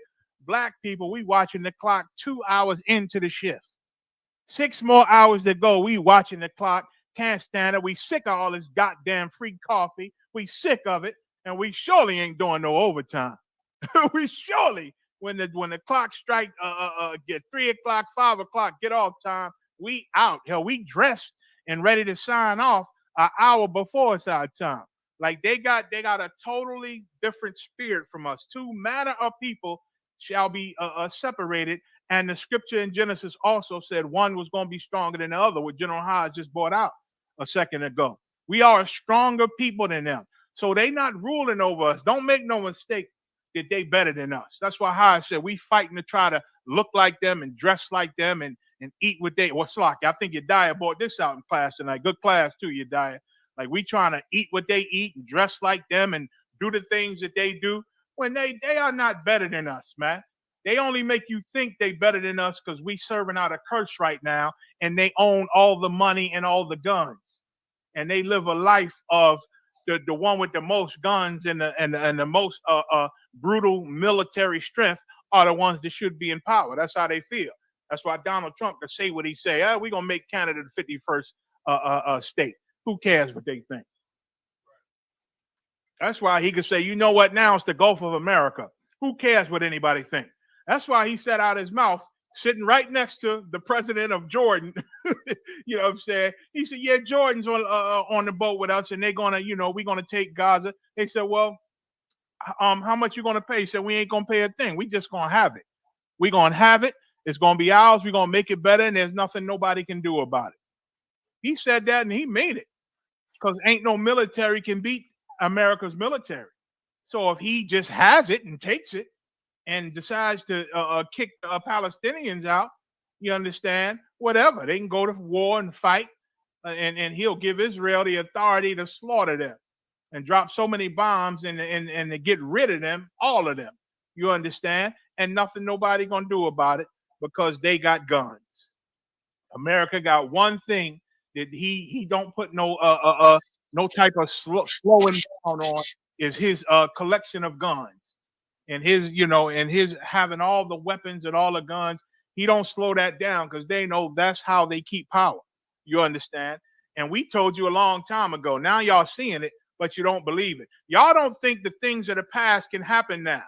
Black people, we watching the clock 2 hours into the shift. 6 more hours to go. We watching the clock. Can't stand it. We sick of all this goddamn free coffee. We sick of it. And we surely ain't doing no overtime. We surely when the clock strike, get 3 o'clock, 5 o'clock, get off time, we out. Hell, we dressed and ready to sign off an hour before it's our time. Like they got a totally different spirit from us. Two manner of people shall be separated. And the scripture in Genesis also said one was going to be stronger than the other, what General Hodge just brought out a second ago. We are a stronger people than them. So they not ruling over us. Don't make no mistake that they better than us. That's why I said we fighting to try to look like them and dress like them and eat what they. What's like? I think Yediah brought this out in class tonight. Good class too, Yediah. Like we trying to eat what they eat and dress like them and do the things that they do when they are not better than us, man. They only make you think they better than us because we serving out a curse right now and they own all the money and all the guns and they live a life of the one with the most guns and the most brutal military strength are the ones that should be in power. That's how they feel. That's why Donald Trump could say what he say. We're going to make Canada the 51st state. Who cares what they think? That's why he could say, you know what, now it's the Gulf of America. Who cares what anybody thinks? That's why he said out his mouth, sitting right next to the president of Jordan. You know what I'm saying? He said, yeah, Jordan's on the boat with us and they're going to, we're going to take Gaza. They said, well, how much you going to pay? He said, we ain't going to pay a thing. We just going to have it. We're going to have it. It's going to be ours. We're going to make it better. And there's nothing nobody can do about it. He said that and he made it because ain't no military can beat America's military. So if he just has it and takes it and decides to kick the Palestinians out, you understand, whatever. They can go to war and fight and he'll give Israel the authority to slaughter them and drop so many bombs and to get rid of them, all of them, you understand? And nothing nobody gonna do about it because they got guns. America got one thing that he don't put no type of slowing down on is his collection of guns and his, and his having all the weapons and all the guns. He don't slow that down because they know that's how they keep power. You understand? And we told you a long time ago. Now y'all seeing it, but you don't believe it. Y'all don't think the things of the past can happen now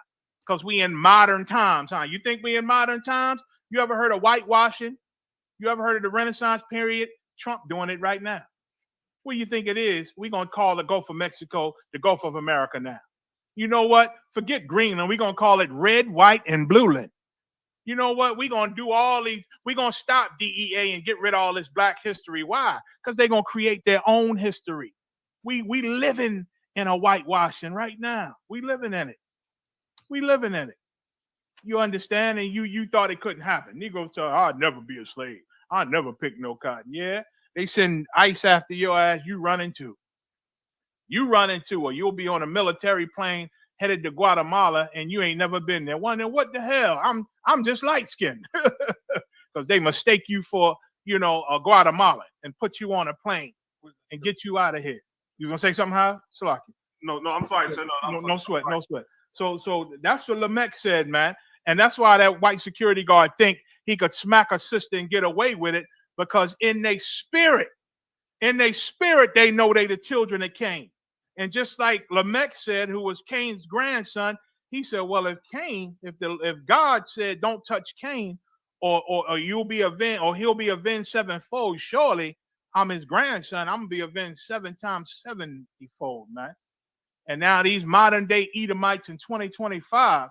because we in modern times, huh? You think we in modern times? You ever heard of whitewashing? You ever heard of the Renaissance period? Trump doing it right now. What do you think it is? We're going to call the Gulf of Mexico the Gulf of America now. You know what? Forget Greenland. We're going to call it red, white, and blueland. You know what? We're going to do all these. We're going to stop DEA and get rid of all this black history. Why? Because they're going to create their own history. We living in a whitewashing right now. We living in it. We living in it. You understand? And you thought it couldn't happen. Negroes say, I'd never be a slave. I never pick no cotton. Yeah, they send ICE after your ass. You run into, or you'll be on a military plane headed to Guatemala, and you ain't never been there. Wondering what the hell? I'm just light skinned because they mistake you for a Guatemalan and put you on a plane and get you out of here. You gonna say something, huh? Salaki? No, I'm sorry, sir. No sweat. So that's what Lamech said, man. And that's why that white security guard think he could smack a sister and get away with it, because in their spirit, they know they the children of Cain. And just like Lamech said, who was Cain's grandson, he said, well, if God said don't touch Cain, or you'll be avenged, or he'll be avenged sevenfold, surely I'm his grandson, I'm gonna be avenged 7 times 70-fold, man. And now these modern day Edomites in 2025,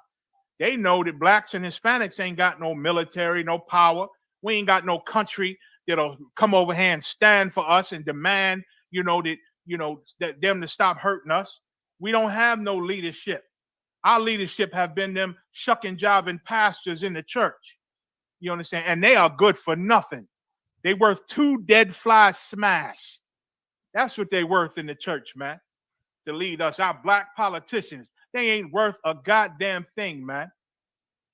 they know that blacks and Hispanics ain't got no military, no power. We ain't got no country that'll come over here and stand for us and demand, that them to stop hurting us. We don't have no leadership. Our leadership have been them shucking, jiving pastors in the church. You understand? And they are good for nothing. They worth 2 dead flies smashed. That's what they worth in the church, man. To lead us, our black politicians, they ain't worth a goddamn thing, man.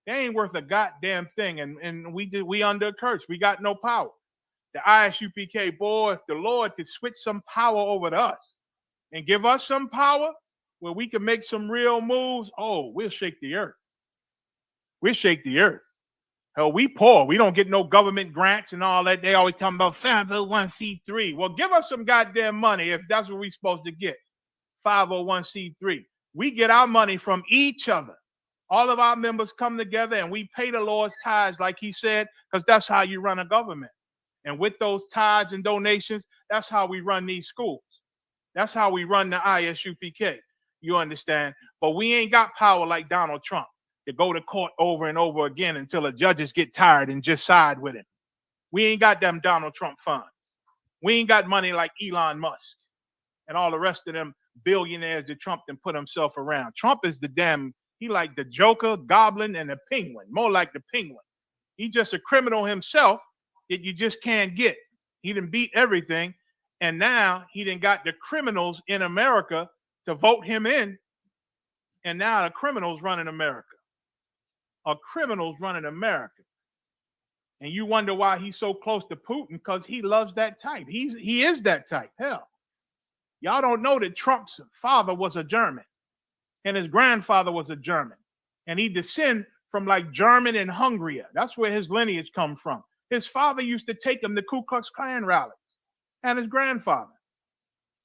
They ain't worth a goddamn thing, and we under a curse. We got no power. The ISUPK, boy, if the Lord could switch some power over to us and give us some power where we can make some real moves, oh, we'll shake the earth. We'll shake the earth. Hell, we poor. We don't get no government grants and all that. They always talking about 501c3. Well, give us some goddamn money if that's what we're supposed to get. 501c3. We get our money from each other. All of our members come together and we pay the Lord's tithes, like he said, because that's how you run a government. And with those tithes and donations, that's how we run these schools. That's how we run the ISUPK. You understand? But we ain't got power like Donald Trump to go to court over and over again until the judges get tired and just side with him. We ain't got them Donald Trump funds. We ain't got money like Elon Musk and all the rest of them billionaires that Trump then put himself around. Trump is he like the Joker, Goblin, and the Penguin, more like the Penguin. He just a criminal himself that you just can't get. He done beat everything, and now he done got the criminals in America to vote him in, and now the criminals running America. Criminals running America. And you wonder why he's so close to Putin, because he loves that type. He is that type. Hell, y'all don't know that Trump's father was a German and his grandfather was a German, and he descend from like German and Hungary. That's where his lineage comes from. His father used to take him to Ku Klux Klan rallies, and his grandfather.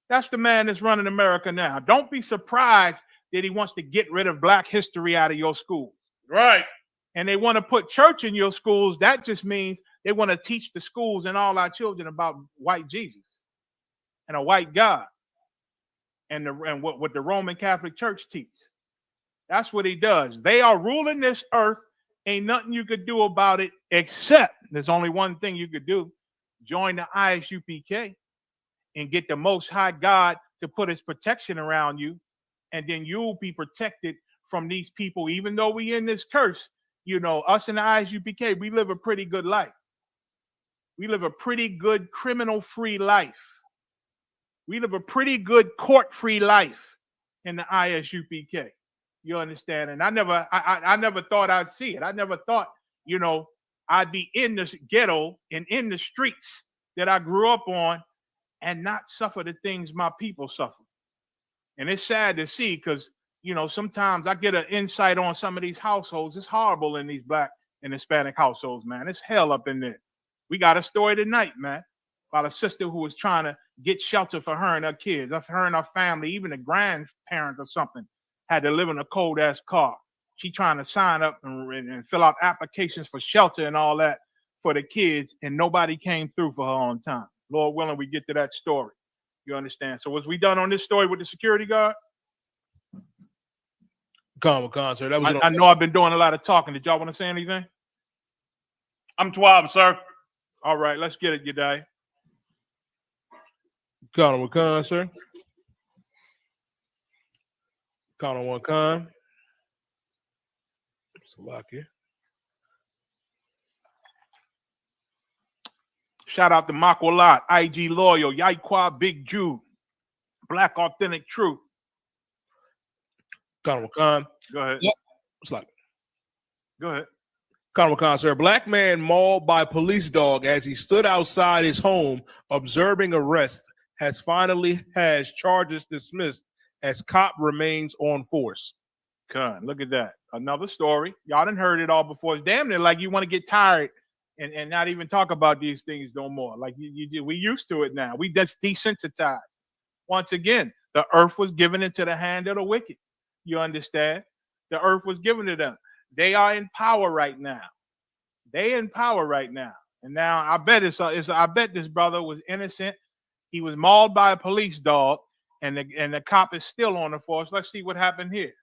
That's the man that's running America now. Don't be surprised that he wants to get rid of black history out of your schools. Right. And they want to put church in your schools. That just means they want to teach the schools and all our children about white Jesus and a white God and what the Roman Catholic Church teach. That's what he does. They are ruling this earth. Ain't nothing you could do about it, except there's only one thing you could do. Join the ISUPK and get the Most High God to put his protection around you, and then you'll be protected from these people. Even though we in this curse, us in the ISUPK, we live a pretty good life. We live a pretty good criminal-free life. We live a pretty good court-free life in the ISUPK. You understand? And I never thought I'd see it. I never thought, I'd be in this ghetto and in the streets that I grew up on and not suffer the things my people suffer. And it's sad to see, because sometimes I get an insight on some of these households. It's horrible in these black and Hispanic households, man. It's hell up in there. We got a story tonight, man, about a sister who was trying to get shelter for her and her kids, her and her family, even a grandparent or something, had to live in a cold-ass car. She trying to sign up and fill out applications for shelter and all that for the kids, and nobody came through for her on time. Lord willing, we get to that story. You understand? So was we done on this story with the security guard? Sir. That was I know I've been doing a lot of talking. Did y'all want to say anything? I'm 12, sir. All right, let's get it, Yadai. Colin Wakan, sir. Colin Wakan. Slovakia. Shout out to Makwalat, IG Loyal, Yaikwa Big Jude, Black Authentic Truth. Conor Khan. Go ahead. Yep. What's like? Go ahead. Conor Khan, sir. Black man mauled by police dog as he stood outside his home observing arrest has finally has charges dismissed as cop remains on force. Con, look at that. Another story. Y'all done heard it all before. It's damn near like you want to get tired and not even talk about these things no more. Like we used to it now. We just desensitized. Once again, the earth was given into the hand of the wicked. You understand? The earth was given to them. They are in power right now. They in power right now. And now I bet I bet this brother was innocent. He was mauled by a police dog, and the cop is still on the force. Let's see what happened here.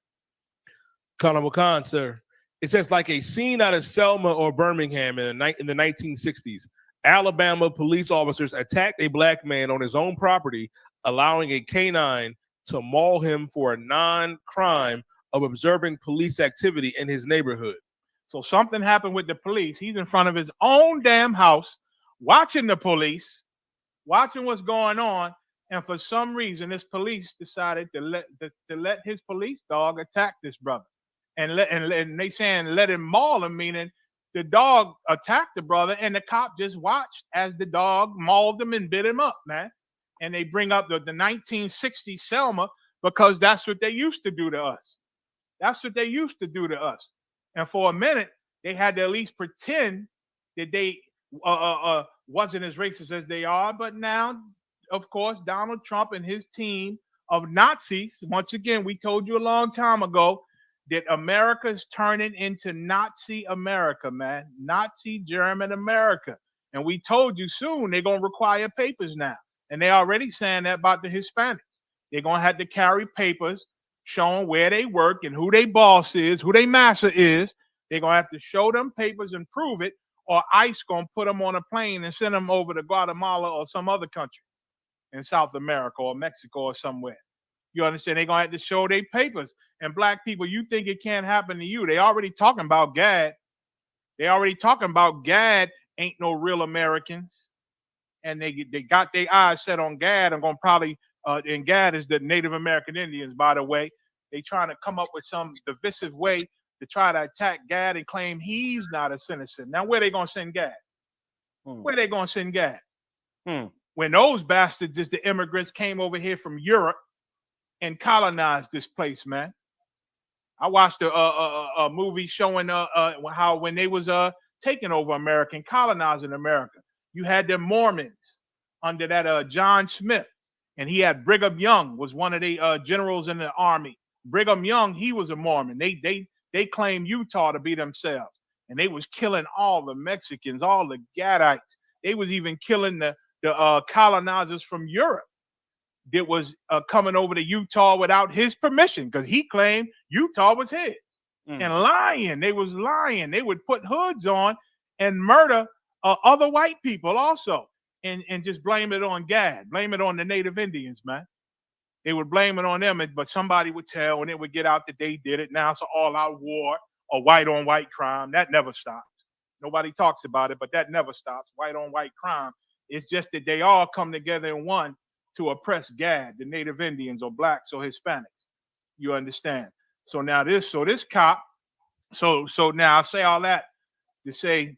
Conor Khan, sir. It says like a scene out of Selma or Birmingham in the 1960s. Alabama police officers attacked a black man on his own property, allowing a canine to maul him for a non-crime of observing police activity in his neighborhood. So something happened with the police. He's in front of his own damn house, watching the police, watching what's going on, and for some reason, this police decided to let his police dog attack this brother, and they saying let him maul him, meaning the dog attacked the brother, and the cop just watched as the dog mauled him and bit him up, man. And they bring up the 1960 Selma because that's what they used to do to us. That's what they used to do to us. And for a minute, they had to at least pretend that they wasn't as racist as they are. But now, of course, Donald Trump and his team of Nazis, once again, we told you a long time ago that America is turning into Nazi America, man. Nazi German America. And we told you soon they're going to require papers now. And they're already saying that about the Hispanics. They're going to have to carry papers showing where they work and who their boss is, who their master is. They're going to have to show them papers and prove it, or ICE going to put them on a plane and send them over to Guatemala or some other country in South America or Mexico or somewhere. You understand? They're going to have to show their papers. And black people, you think it can't happen to you. They already talking about GAD. They already talking about GAD ain't no real Americans. And they got their eyes set on GAD. I'm going to probably, and GAD is the Native American Indians, by the way. They trying to come up with some divisive way to try to attack GAD and claim he's not a citizen. Now, where they going to send GAD? Where they going to send GAD? When those bastards, the immigrants, came over here from Europe and colonized this place, man. I watched a movie showing how when they was taking over America and colonizing America, you had the Mormons under that John Smith, and he had Brigham Young was one of the generals in the army. Brigham Young, he was a Mormon. They claimed Utah to be themselves, and they was killing all the Mexicans, all the Gadites. They was even killing the colonizers from Europe that was coming over to Utah without his permission, because he claimed Utah was his. And lying. They was lying. They would put hoods on and murder other white people also, and just blame it on GAD, blame it on the Native Indians, man. They would blame it on them, but somebody would tell, and it would get out that they did it. Now it's an all-out war, a white-on-white crime. That never stops. Nobody talks about it, but that never stops. White-on-white crime. It's just that they all come together in one to oppress GAD, the Native Indians or blacks or Hispanics. You understand? So now this cop, so now I say all that to say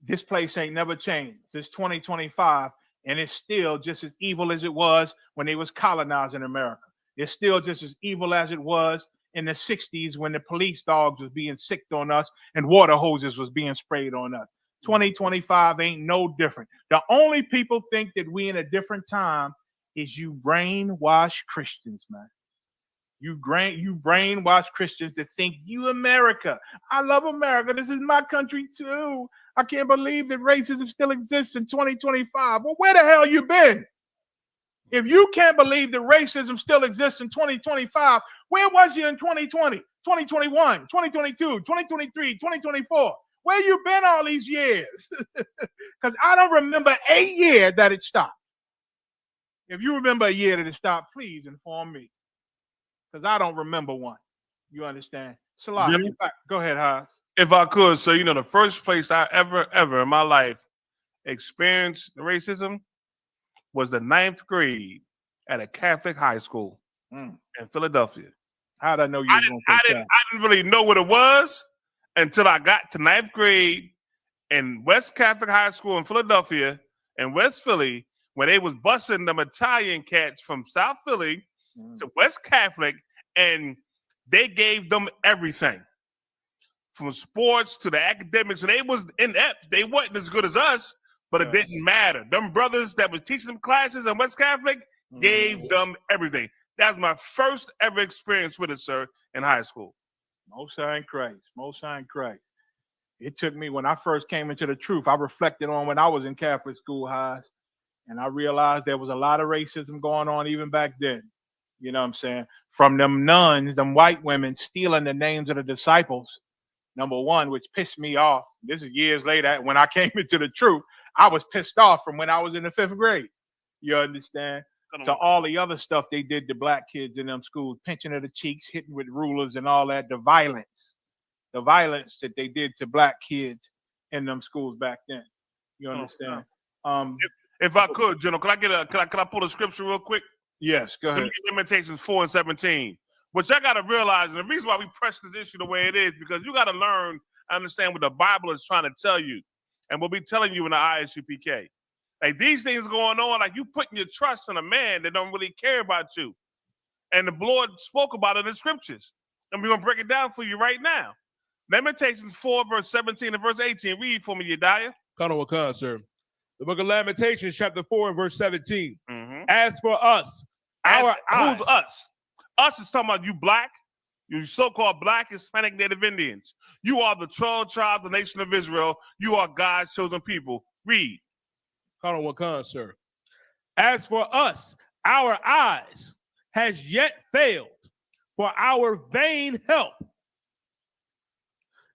this place ain't never changed. It's 2025, and it's still just as evil as it was when they was colonizing America. It's still just as evil as it was in the 60s when the police dogs was being sicked on us and water hoses was being sprayed on us. 2025 ain't no different. The only people think that we in a different time is you brainwash Christians, man. You brainwash Christians to think you America. I love America. This is my country too. I can't believe that racism still exists in 2025. Well, where the hell you been? If you can't believe that racism still exists in 2025, where was you in 2020, 2021, 2022, 2023, 2024? Where you been all these years? Because I don't remember a year that it stopped. If you remember a year that it stopped, please inform me. Because I don't remember one. You understand? Salah, go ahead, Haas. If I could, so the first place I ever in my life experienced racism was the 9th grade at a Catholic high school in Philadelphia. How'd I know you? I didn't really know what it was until I got to 9th grade in West Catholic High School in Philadelphia and West Philly, when they was busing them Italian cats from South Philly to West Catholic, and they gave them everything, from sports to the academics. And they was inept. They wasn't as good as us, but it didn't matter. Them brothers that was teaching them classes in West Catholic gave them everything. That was my first ever experience with it, sir, in high school. Most High in Christ. Most High in Christ. It took me, when I first came into the truth, I reflected on when I was in Catholic school highs, and I realized there was a lot of racism going on even back then. You know what I'm saying? From them nuns, them white women stealing the names of the disciples, number one, which pissed me off. This is years later. When I came into the truth, I was pissed off from when I was in the 5th grade. You understand? So all the other stuff they did to black kids in them schools, pinching of the cheeks, hitting with rulers and all that, the violence that they did to black kids in them schools back then. You understand? If I could, General, can I pull the scripture real quick? Yes, go ahead. Lamentations 4:17. Which I gotta realize, and the reason why we press this issue the way it is, because you gotta learn, understand what the Bible is trying to tell you, and we'll be telling you in the ISUPK. Like, these things going on, like you putting your trust in a man that don't really care about you. And the Lord spoke about it in scriptures. And we're gonna break it down for you right now. Lamentations 4:17 and verse 18. Read for me, Yediah. Colonel Wakan, sir. The book of Lamentations, chapter 4 and verse 17. As for us, our eyes. Who's us? Us is talking about you black, you so-called black, Hispanic, Native Indians. You are the 12 tribes of the nation of Israel. You are God's chosen people. Read. Colonel Wakan, sir. As for us, our eyes has yet failed for our vain help.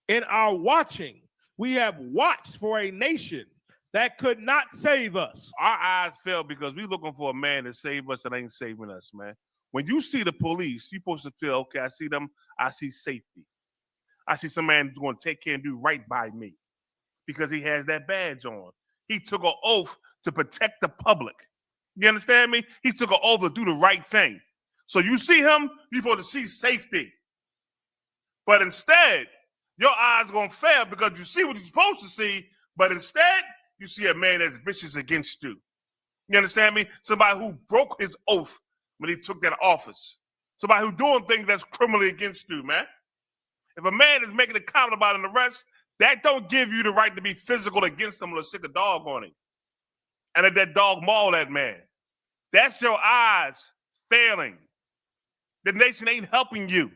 In our watching, we have watched for a nation that could not save us. Our eyes fail because we're looking for a man to save us that ain't saving us, man. When you see the police, you're supposed to feel, okay, I see them, I see safety. I see some man who's going to take care and do right by me because he has that badge on. He took an oath to protect the public. You understand me? He took an oath to do the right thing. So you see him, you're supposed to see safety. But instead, your eyes are going to fail because you see what you're supposed to see, but instead, you see a man that's vicious against you. You understand me? Somebody who broke his oath when he took that office. Somebody who's doing things that's criminally against you, man. If a man is making a comment about an arrest, that don't give you the right to be physical against him or to stick a dog on him. And if that dog maul that man, that's your eyes failing. The nation ain't helping you.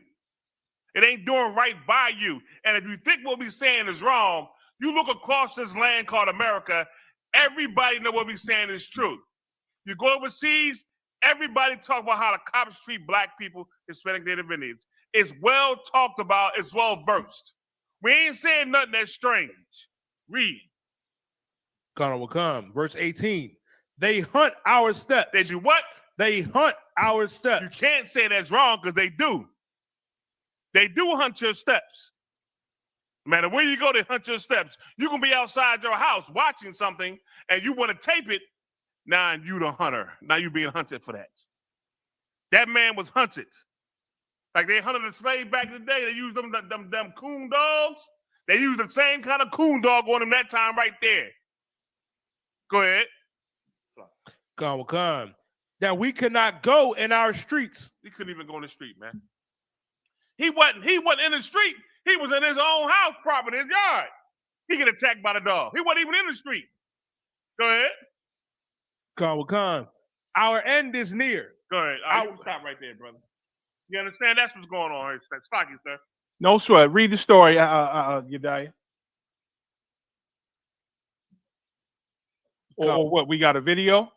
It ain't doing right by you. And if you think what we're saying is wrong, you look across this land called America, everybody know what we're saying is true. You go overseas, everybody talk about how the cops treat black people, Hispanic, Native Indians. It's well talked about, it's well versed. We ain't saying nothing that's strange. Read. Colonel Wakan, verse 18. They hunt our steps. They do what? They hunt our steps. You can't say that's wrong because they do. They do hunt your steps. No matter where you go, they hunt your steps. You can be outside your house watching something and you want to tape it. Now you the hunter. Now you being hunted for that. That man was hunted. Like they hunted a slave back in the day. They used them coon dogs. They used the same kind of coon dog on him that time right there. Go ahead. Wakan, that we cannot go in our streets. He couldn't even go in the street, man. He wasn't in the street. He was in his own house, property, his yard. He get attacked by the dog. He wasn't even in the street. Go ahead. Wakan, our end is near. Go ahead. I will stop right there, brother. You understand? That's what's going on here. Stocky, sir. No sweat. Read the story, Yediah. Or what? We got a video.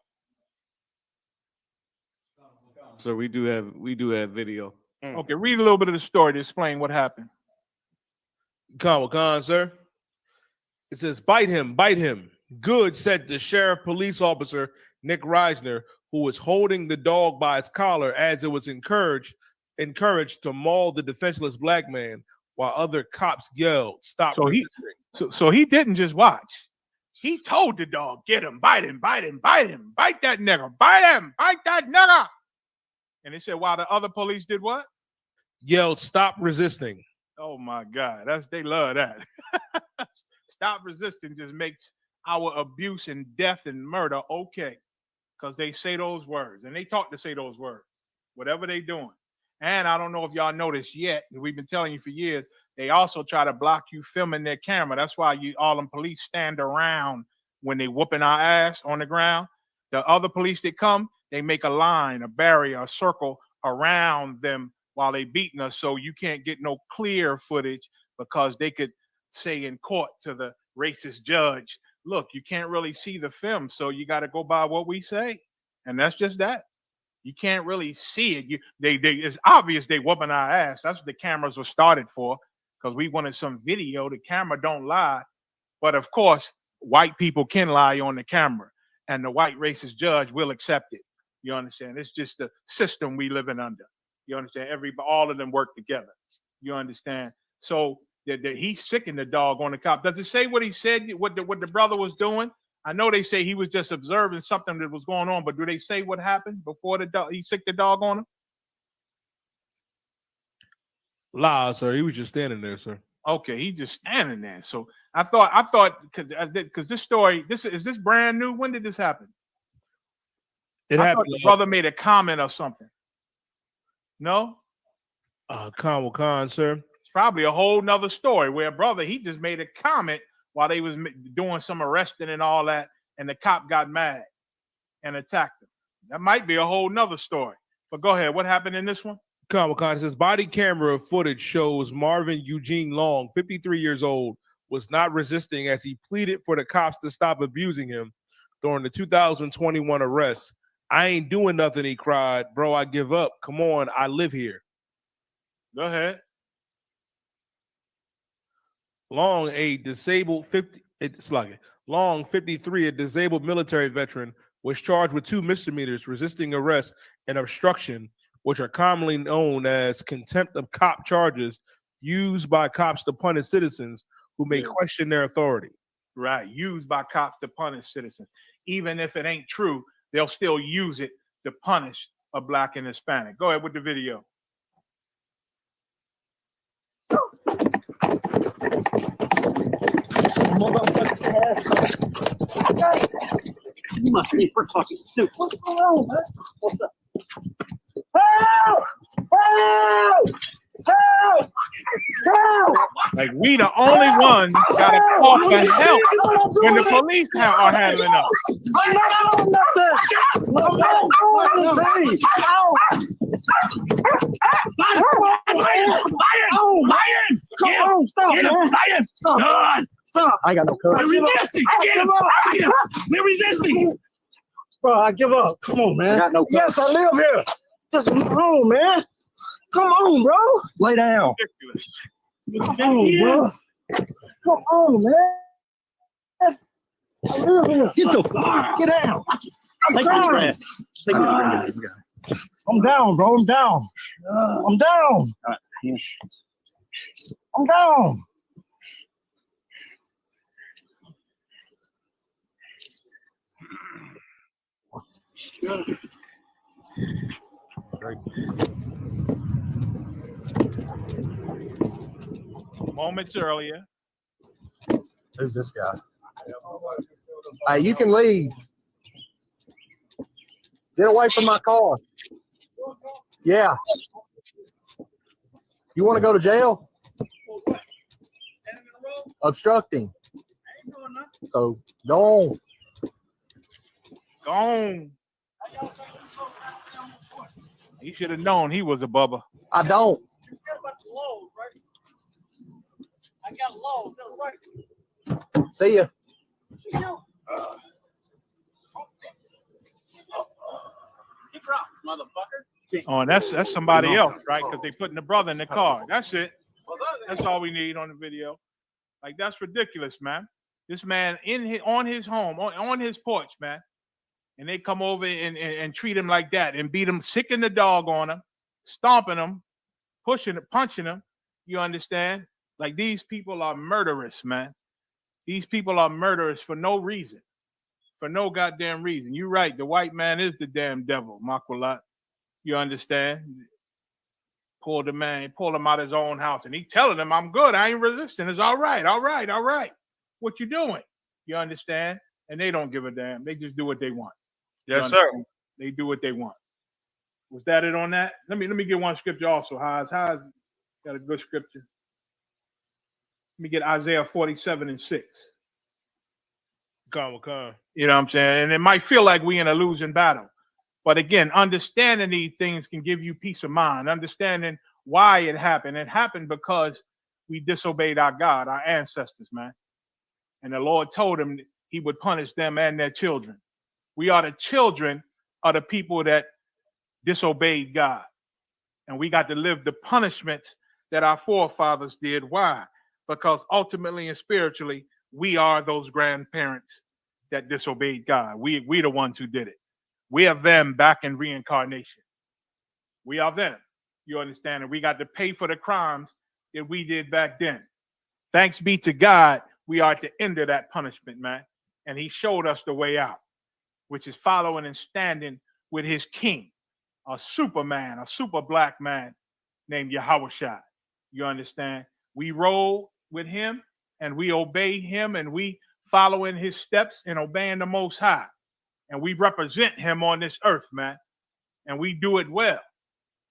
So we do have video. Okay, read a little bit of the story to explain what happened. Wakan, sir. It says, bite him. Good, said the sheriff police officer, Nick Reisner, who was holding the dog by its collar as it was encouraged to maul the defenseless black man while other cops yelled, stop. So he didn't just watch. He told the dog, get him, bite him, bite him, bite him, bite that nigga, bite him, bite that nigga. And they said, while the other police did what? Yelled, "Stop resisting." Oh my God, they love that. Stop resisting just makes our abuse and death and murder okay, because they say those words and they talk to say those words, whatever they doing. And I don't know if y'all noticed yet, we've been telling you for years, they also try to block you filming their camera. That's why all them police stand around when they whooping our ass on the ground. The other police that come, they make a line, a barrier, a circle around them while they beating us, so you can't get no clear footage, because they could say in court to the racist judge, look, you can't really see the film, so you got to go by what we say. And that's just that. You can't really see it. It's obvious they whooping our ass. That's what the cameras were started for, because we wanted some video. The camera don't lie. But of course, white people can lie on the camera, and the white racist judge will accept it. You understand? It's just the system we living under. You understand? All of them work together. You understand? So he sickened the dog on the cop. Does it say what he said, what the brother was doing? I know they say he was just observing something that was going on, but do they say what happened before he sicked the dog on him? Lie, sir. He was just standing there, sir. Okay, he just standing there. So I thought because this story, is this brand new? When did this happen? It I happened. thought the brother made a comment or something. No? Khan, sir. It's probably a whole nother story where brother, he just made a comment while they was doing some arresting and all that, and the cop got mad and attacked him. That might be a whole nother story. But go ahead. What happened in this one? Khan says body camera footage shows Marvin Eugene Long, 53 years old, was not resisting as he pleaded for the cops to stop abusing him during the 2021 arrest. "I ain't doing nothing," he cried. "Bro, I give up. Come on, I live here." Go ahead. Long, a disabled 53, a disabled military veteran, was charged with 2 misdemeanors, resisting arrest and obstruction, which are commonly known as contempt of cop charges used by cops to punish citizens who may question their authority. Right, used by cops to punish citizens. Even if it ain't true, they'll still use it to punish a Black and Hispanic. Go ahead with the video. You must be fucking stupid. What's going on, man? What's up? Help! Help! Help! Help! Like we the only ones gotta call for help when the police are handling us. I'm not doing nothing. I'm not doing anything. Come on, stop, man. Stop. Stop. I got no courage. We're resisting. We're resisting. Bro, I give up. Come on, man. I got no courage. Yes, I live here. This is my home, man. Come on, bro. Lay down. Come on, bro. Come on, man. I live here. Get down. I'm trying. I'm down, bro. I'm down. I'm down. I'm down. Moments earlier. Who's this guy? Hey, you can leave. Get away from my car. Yeah. You want to go to jail? Obstructing. So go on. Go on. He should have known he was a Bubba. I don't. I got low. Right. See ya. See you. Motherfucker. Oh, and that's somebody else, right? Because they putting the brother in the car. That's it. That's all we need on the video. Like, that's ridiculous, man. This man on his home, on his porch, man. And they come over and treat him like that and beat him, sicking the dog on him, stomping him, punching him. You understand? Like, these people are murderous, man. These people are murderers for no reason. For no goddamn reason. You're right. The white man is the damn devil, Makwalat. You understand? Pulled him out of his own house. And he telling them, I'm good. I ain't resisting. It's all right. All right. All right. What you doing? You understand? And they don't give a damn. They just do what they want. Yes, sir. They do what they want. Was that it on that? Let me get one scripture also. Haas got a good scripture. Let me get Isaiah 47:6. Come. You know what I'm saying? And it might feel like we in a losing battle. But again, understanding these things can give you peace of mind. Understanding why it happened. It happened because we disobeyed our God, our ancestors, man. And the Lord told them he would punish them and their children. We are the children of the people that disobeyed God. And we got to live the punishment that our forefathers did. Why? Because ultimately and spiritually, we are those grandparents that disobeyed God. We the ones who did it. We are them back in reincarnation. We are them. You understand? And we got to pay for the crimes that we did back then. Thanks be to God, we are at the end of that punishment, man. And he showed us the way out, which is following and standing with his king, a superman, a super black man named Yahushua. You understand? We roll with him and we obey him and we follow in his steps and obeying the Most High. And we represent him on this earth, man. And we do it well.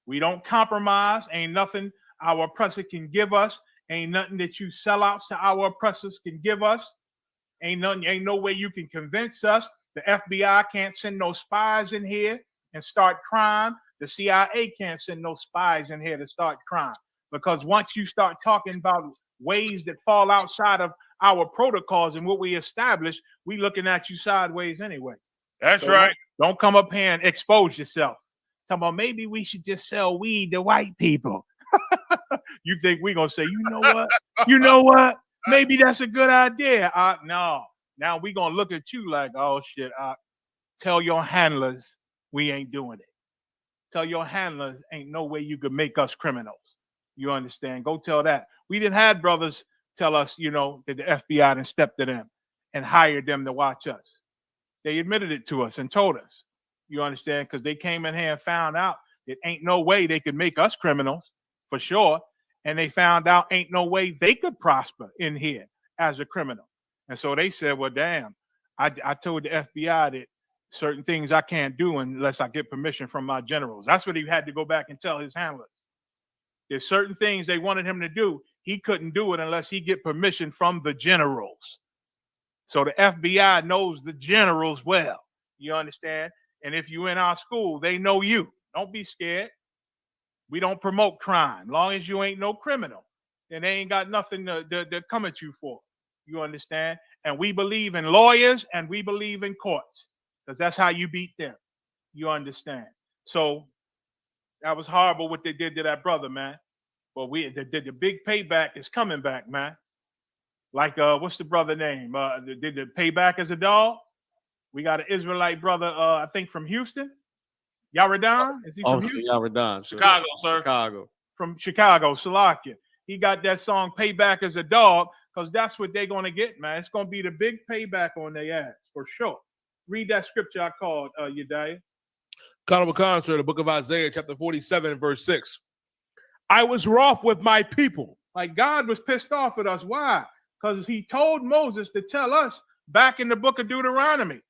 We don't compromise. Ain't nothing our oppressor can give us. Ain't nothing that you sellouts to our oppressors can give us. Ain't no way you can convince us. The FBI can't send no spies in here and start crime. The CIA can't send no spies in here to start crime. Because once you start talking about ways that fall outside of our protocols and what we establish, we looking at you sideways anyway. That's right. Don't come up here and expose yourself. Talking about maybe we should just sell weed to white people. You think we're going to say, you know what? You know what? Maybe that's a good idea. No. Now we're going to look at you like, oh, shit. Tell your handlers we ain't doing it. Tell your handlers ain't no way you could make us criminals. You understand? Go tell that. We didn't have brothers tell us, you know, that the FBI done stepped to them and hired them to watch us. They admitted it to us and told us. You understand? Because they came in here and found out that ain't no way they could make us criminals, for sure. And they found out ain't no way they could prosper in here as a criminal. And so they said, well, damn, I told the FBI that certain things I can't do unless I get permission from my generals. That's what he had to go back and tell his handlers. There's certain things they wanted him to do. He couldn't do it unless he get permission from the generals. So the FBI knows the generals well. You understand? And if you're in our school, they know you. Don't be scared. We don't promote crime. Long as you ain't no criminal, then they ain't got nothing to come at you for. You understand? And we believe in lawyers and we believe in courts because that's how you beat them. You understand? So that was horrible what they did to that brother, man. But the big payback is coming back, man. Like, what's the brother name? Did the payback as a dog? We got an Israelite brother, I think from Houston. Yaradan? Is he from Houston? Yaradan. Chicago, sir. Chicago. From Chicago, Salakia. He got that song Payback as a Dog because that's what they're going to get, man. It's going to be the big payback on their ass, for sure. Read that scripture I called, Yediah. Carnival Concert, the book of Isaiah, chapter 47, verse 6. I was wroth with my people. Like God was pissed off at us. Why? Because he told Moses to tell us back in the book of Deuteronomy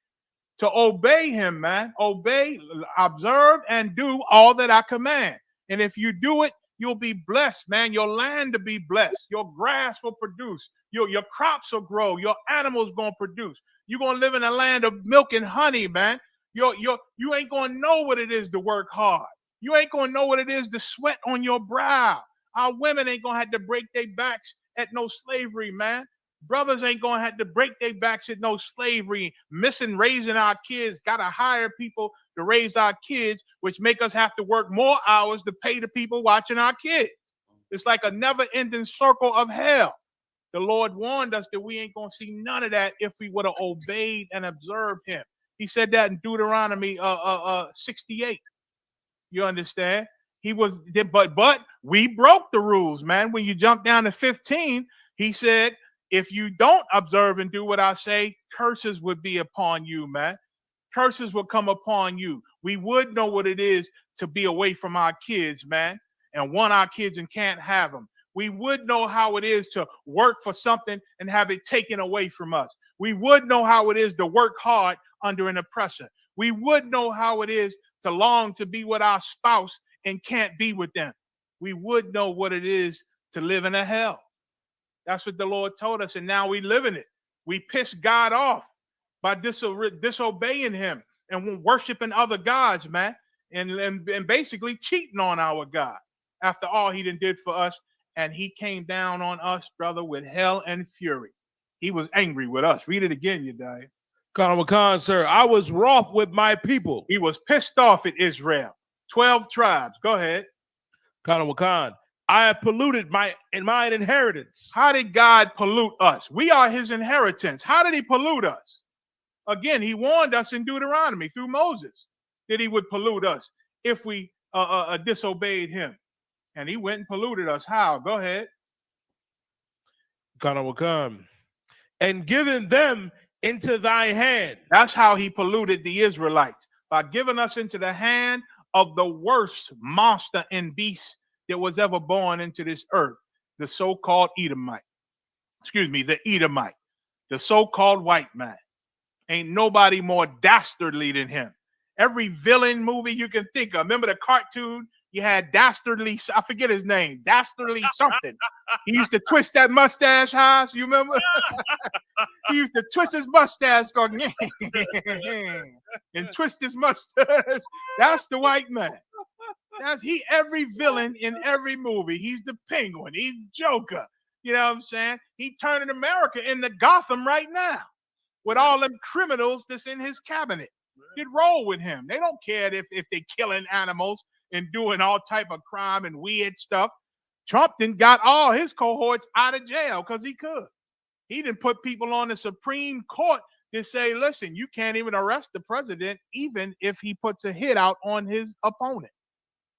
to obey him, man. Obey, observe, and do all that I command. And if you do it, you'll be blessed, man. Your land to be blessed. Your grass will produce. Your crops will grow. Your animals going to produce. You're going to live in a land of milk and honey, man. You ain't going to know what it is to work hard. You ain't going to know what it is to sweat on your brow. Our women ain't going to have to break their backs at no slavery, man. Brothers ain't going to have to break their backs at no slavery, missing raising our kids. Got to hire people to raise our kids, which make us have to work more hours to pay the people watching our kids. It's like a never-ending circle of hell. The Lord warned us that we ain't going to see none of that if we would have obeyed and observed him. He said that in Deuteronomy 68. You understand? He was, but we broke the rules, man. When you jump down to 15, he said, If you don't observe and do what I say, curses would be upon you, man. Curses will come upon you. We would know what it is to be away from our kids, man, and want our kids and can't have them. We would know how it is to work for something and have it taken away from us. We would know how it is to work hard under an oppressor. We would know how it is to long to be with our spouse and can't be with them. We would know what it is to live in a hell. That's what the Lord told us, and now we live in it. We piss God off by disobeying him and worshiping other gods, man, and basically cheating on our God after all he did for us. And he came down on us, brother, with hell and fury. He was angry with us. Read it again, you die. Colonel McCon, sir, I was wroth with my people. He was pissed off at Israel. 12 tribes. Go ahead. Colonel McCon, I have polluted my inheritance. How did God pollute us? We are his inheritance. How did he pollute us? Again, he warned us in Deuteronomy through Moses that he would pollute us if we disobeyed him. And he went and polluted us. How? Go ahead. Colonel McCon, and given them into thy hand. That's how he polluted the Israelites, by giving us into the hand of the worst monster and beast that was ever born into this earth, the so-called Edomite. Excuse me, the Edomite, the so-called white man. Ain't nobody more dastardly than him. Every villain movie you can think of. Remember the cartoon? You had Dastardly, I forget his name, Dastardly something. He used to twist that mustache, Haas, you remember? He used to twist his mustache, going, and twist his mustache. That's the white man. That's every villain in every movie. He's the Penguin. He's Joker. You know what I'm saying? He turning America into Gotham right now with all them criminals that's in his cabinet. Get roll with him. They don't care if they're killing animals and doing all type of crime and weird stuff. Trump then got all his cohorts out of jail because he could. He didn't put people on the Supreme Court to say, listen, you can't even arrest the president even if he puts a hit out on his opponent.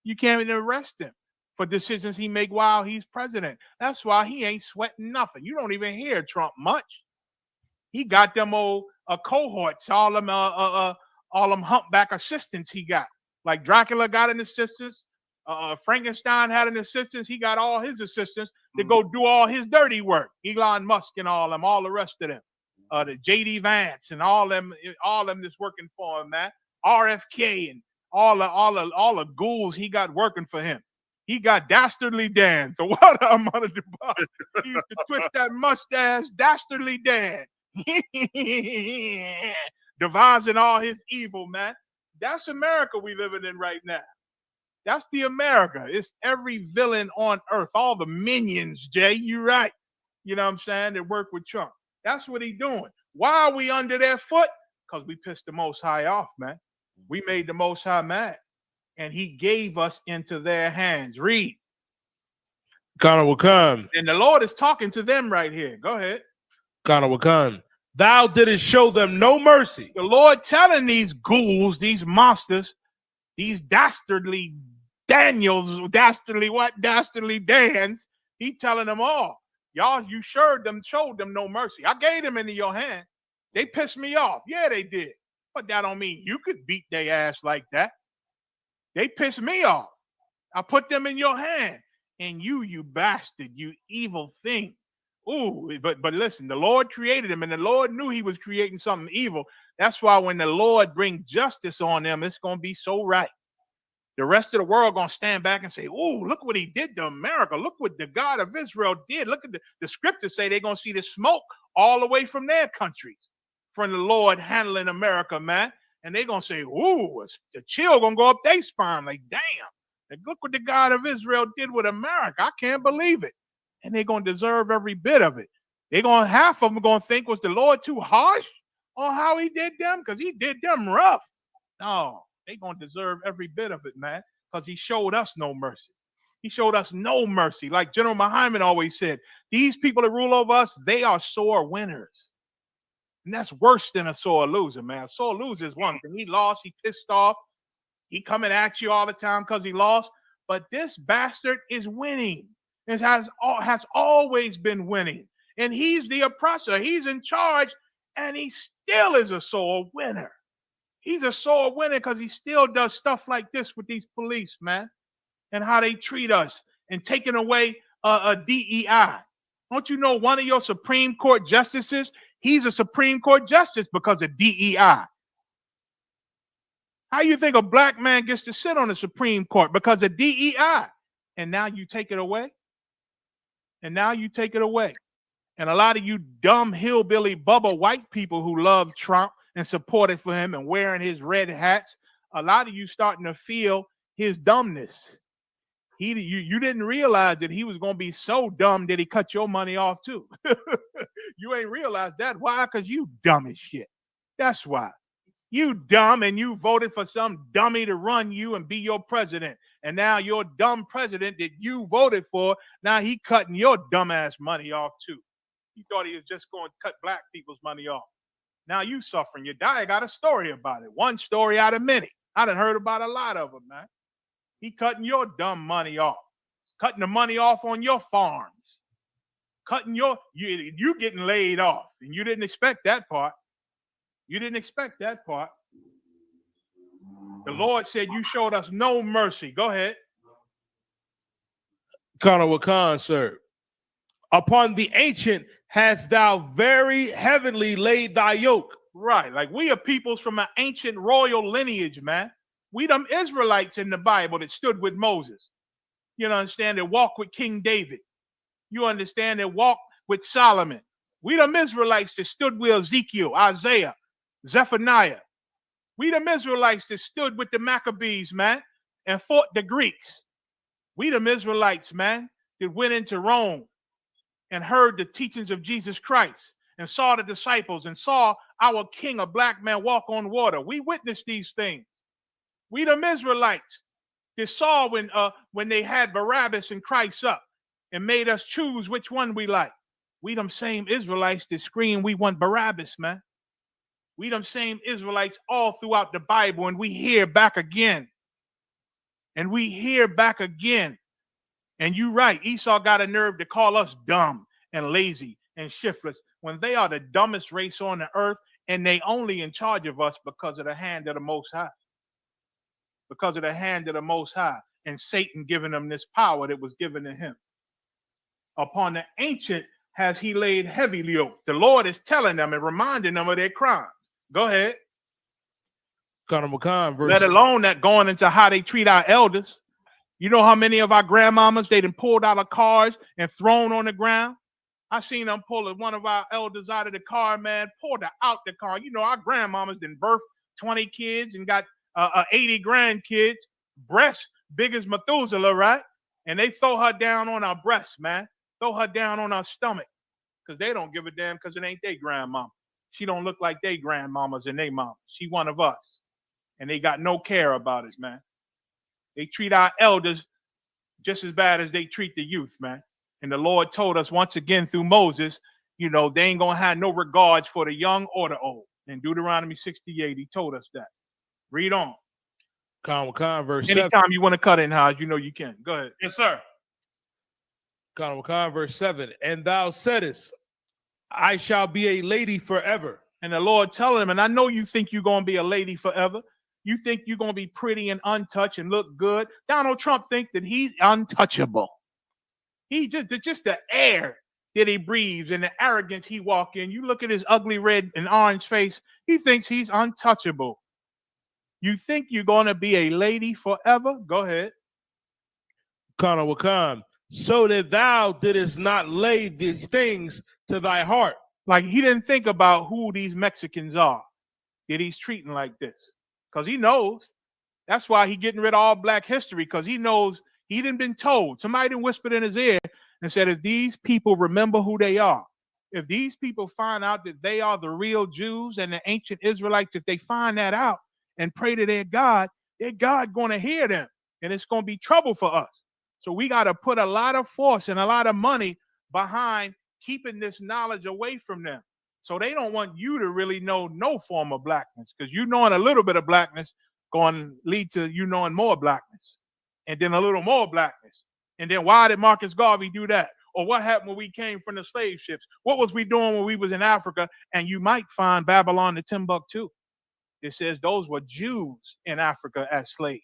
You can't even arrest him for decisions he make while he's president. That's why he ain't sweating nothing. You don't even hear Trump much. He got them old cohorts, all them humpback assistants he got. Like Dracula got an assistant, Frankenstein had an assistant. He got all his assistants to go do all his dirty work. Elon Musk and all the rest of them, the JD Vance and all them that's working for him, man. RFK and all the ghouls he got working for him. He got Dastardly Dan. So what I'm under the bus. He used to twist that mustache, Dastardly Dan, devising all his evil, man. That's America we living in right now. That's the America. It's every villain on earth, all the minions, Jay, you right. You know what I'm saying? That work with Trump. That's what he doing. Why are we under their foot? Because we pissed the Most High off, man. We made the Most High mad. And he gave us into their hands. Read. Colonel will come. And the Lord is talking to them right here. Go ahead. Colonel will come. Thou didst show them no mercy. The Lord telling these ghouls, these monsters, these dastardly Daniels, dastardly Dans, he telling them all, y'all, you showed them no mercy. I gave them into your hand. They pissed me off. Yeah, they did. But that don't mean you could beat their ass like that. They pissed me off. I put them in your hand. And you bastard, you evil thing. Ooh, but listen, the Lord created him, and the Lord knew he was creating something evil. That's why when the Lord brings justice on them, it's going to be so right. The rest of the world going to stand back and say, ooh, look what he did to America. Look what the God of Israel did. Look at the scriptures say they're going to see the smoke all the way from their countries from the Lord handling America, man. And they're going to say, ooh, the chill going to go up their spine. Like, damn, like, look what the God of Israel did with America. I can't believe it. And they're going to deserve every bit of it. Half of them going to think, was the Lord too harsh on how he did them? Because he did them rough. No, they're going to deserve every bit of it, man, because he showed us no mercy. He showed us no mercy. Like General Muhammad always said, these people that rule over us, they are sore winners. And that's worse than a sore loser, man. A sore loser is one thing. He lost, he pissed off. He coming at you all the time because he lost. But this bastard is winning. It has always been winning. And he's the oppressor. He's in charge, and he still is a sore winner. He's a sore winner because he still does stuff like this with these police, man, and how they treat us and taking away a DEI. Don't you know one of your Supreme Court justices, he's a Supreme Court justice because of DEI. How you think a black man gets to sit on the Supreme Court? Because of DEI. And now you take it away? And now you take it away. And a lot of you dumb hillbilly Bubba white people who love Trump and supported for him and wearing his red hats, a lot of you starting to feel his dumbness. You didn't realize that he was going to be so dumb that he cut your money off too. You ain't realized that. Why? Because you dumb as shit. That's why. You dumb, and you voted for some dummy to run you and be your president. And now your dumb president that you voted for, now he cutting your dumb ass money off too. You thought he was just going to cut black people's money off. Now you suffering. Your dad got a story about it. One story out of many. I done heard about a lot of them, man. He cutting your dumb money off. Cutting the money off on your farms. Cutting you getting laid off. And you didn't expect that part. You didn't expect that part. The Lord said you showed us no mercy. Go ahead. Colonel Wakan, sir. Upon the ancient hast thou very heavenly laid thy yoke. Right. Like we are peoples from an ancient royal lineage, man. We them Israelites in the Bible that stood with Moses. You understand? That walked with King David. You understand? That walked with Solomon. We them Israelites that stood with Ezekiel, Isaiah, Zephaniah. We them Israelites that stood with the Maccabees, man, and fought the Greeks. We them Israelites, man, that went into Rome and heard the teachings of Jesus Christ and saw the disciples and saw our king, a black man, walk on water. We witnessed these things. We them Israelites that saw when they had Barabbas and Christ up and made us choose which one we like. We them same Israelites that scream we want Barabbas, man. We them same Israelites all throughout the Bible, and we hear back again. And we hear back again. And you right, Esau got a nerve to call us dumb and lazy and shiftless when they are the dumbest race on the earth, and they only in charge of us because of the hand of the Most High. Because of the hand of the Most High, and Satan giving them this power that was given to him. Upon the ancient has he laid heavy yoke. The Lord is telling them and reminding them of their crimes. Go ahead. Colonel Wakan, let alone that going into how they treat our elders. You know how many of our grandmamas they done pulled out of cars and thrown on the ground? I seen them pull one of our elders out of the car, man, pulled her out the car. You know, our grandmamas done birthed 20 kids and got 80 grandkids, breasts big as Methuselah, right? And they throw her down on our breasts, man. Throw her down on our stomach because they don't give a damn because it ain't their grandmama. She don't look like they grandmamas and they mamas. She one of us. And they got no care about it, man. They treat our elders just as bad as they treat the youth, man. And the Lord told us once again through Moses, you know, they ain't going to have no regards for the young or the old. In Deuteronomy 68, he told us that. Read on. Verse Anytime 7. you want to cut in, Hodge, you know you can. Go ahead. Yes, sir. Verse 7. And thou saidest, I shall be a lady forever. And the Lord telling him, and I know you think you're going to be a lady forever. You think you're going to be pretty and untouched and look good. Donald Trump thinks that he's untouchable. He just the air that he breathes and the arrogance he walks in. You look at his ugly red and orange face. He thinks he's untouchable. You think you're going to be a lady forever? Go ahead. Colonel Wakan, so that thou didst not lay these things to thy heart. Like he didn't think about who these Mexicans are that he's treating like this. Because he knows. That's why he's getting rid of all black history, because he knows he didn't been told. Somebody done whispered in his ear and said, if these people remember who they are, if these people find out that they are the real Jews and the ancient Israelites, if they find that out and pray to their God going to hear them. And it's going to be trouble for us. So we got to put a lot of force and a lot of money behind keeping this knowledge away from them. So they don't want you to really know no form of blackness, because you knowing a little bit of blackness going to lead to you knowing more blackness, and then a little more blackness. And then why did Marcus Garvey do that? Or what happened when we came from the slave ships? What was we doing when we was in Africa? And you might find Babylon and Timbuktu. It says those were Jews in Africa as slaves.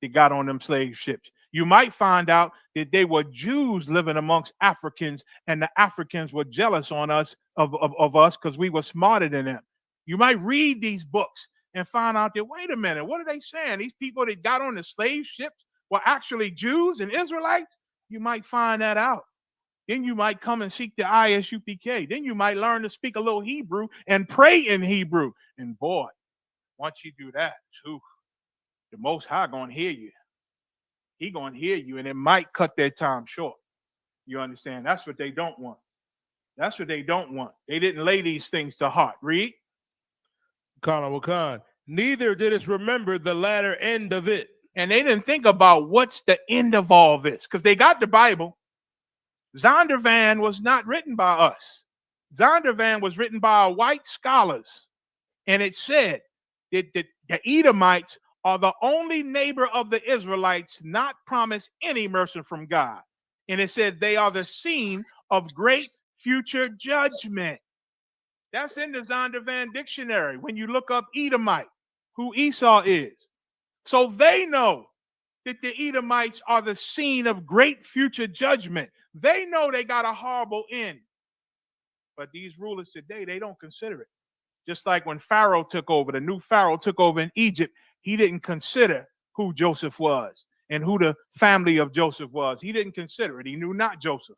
They got on them slave ships. You might find out that they were Jews living amongst Africans, and the Africans were jealous on us of us because we were smarter than them. You might read these books and find out that, wait a minute, what are they saying? These people that got on the slave ships were actually Jews and Israelites? You might find that out. Then you might come and seek the ISUPK. Then you might learn to speak a little Hebrew and pray in Hebrew. And boy, once you do that, too, the Most High gonna hear you. He gonna hear you, and it might cut their time short. You understand? That's what they don't want. That's what they don't want. They didn't lay these things to heart. Read. Khan. Neither did us remember the latter end of it. And they didn't think about what's the end of all this, because they got the Bible. Zondervan was not written by us. Zondervan was written by white scholars. And it said that the Edomites are the only neighbor of the Israelites not promised any mercy from God. And it said they are the scene of great future judgment. That's in the Zondervan dictionary when you look up Edomite, who Esau is. So they know that the Edomites are the scene of great future judgment. They know they got a horrible end. But these rulers today, they don't consider it. Just like when Pharaoh took over, the new Pharaoh took over in Egypt, he didn't consider who Joseph was and who the family of Joseph was. He didn't consider it. He knew not Joseph.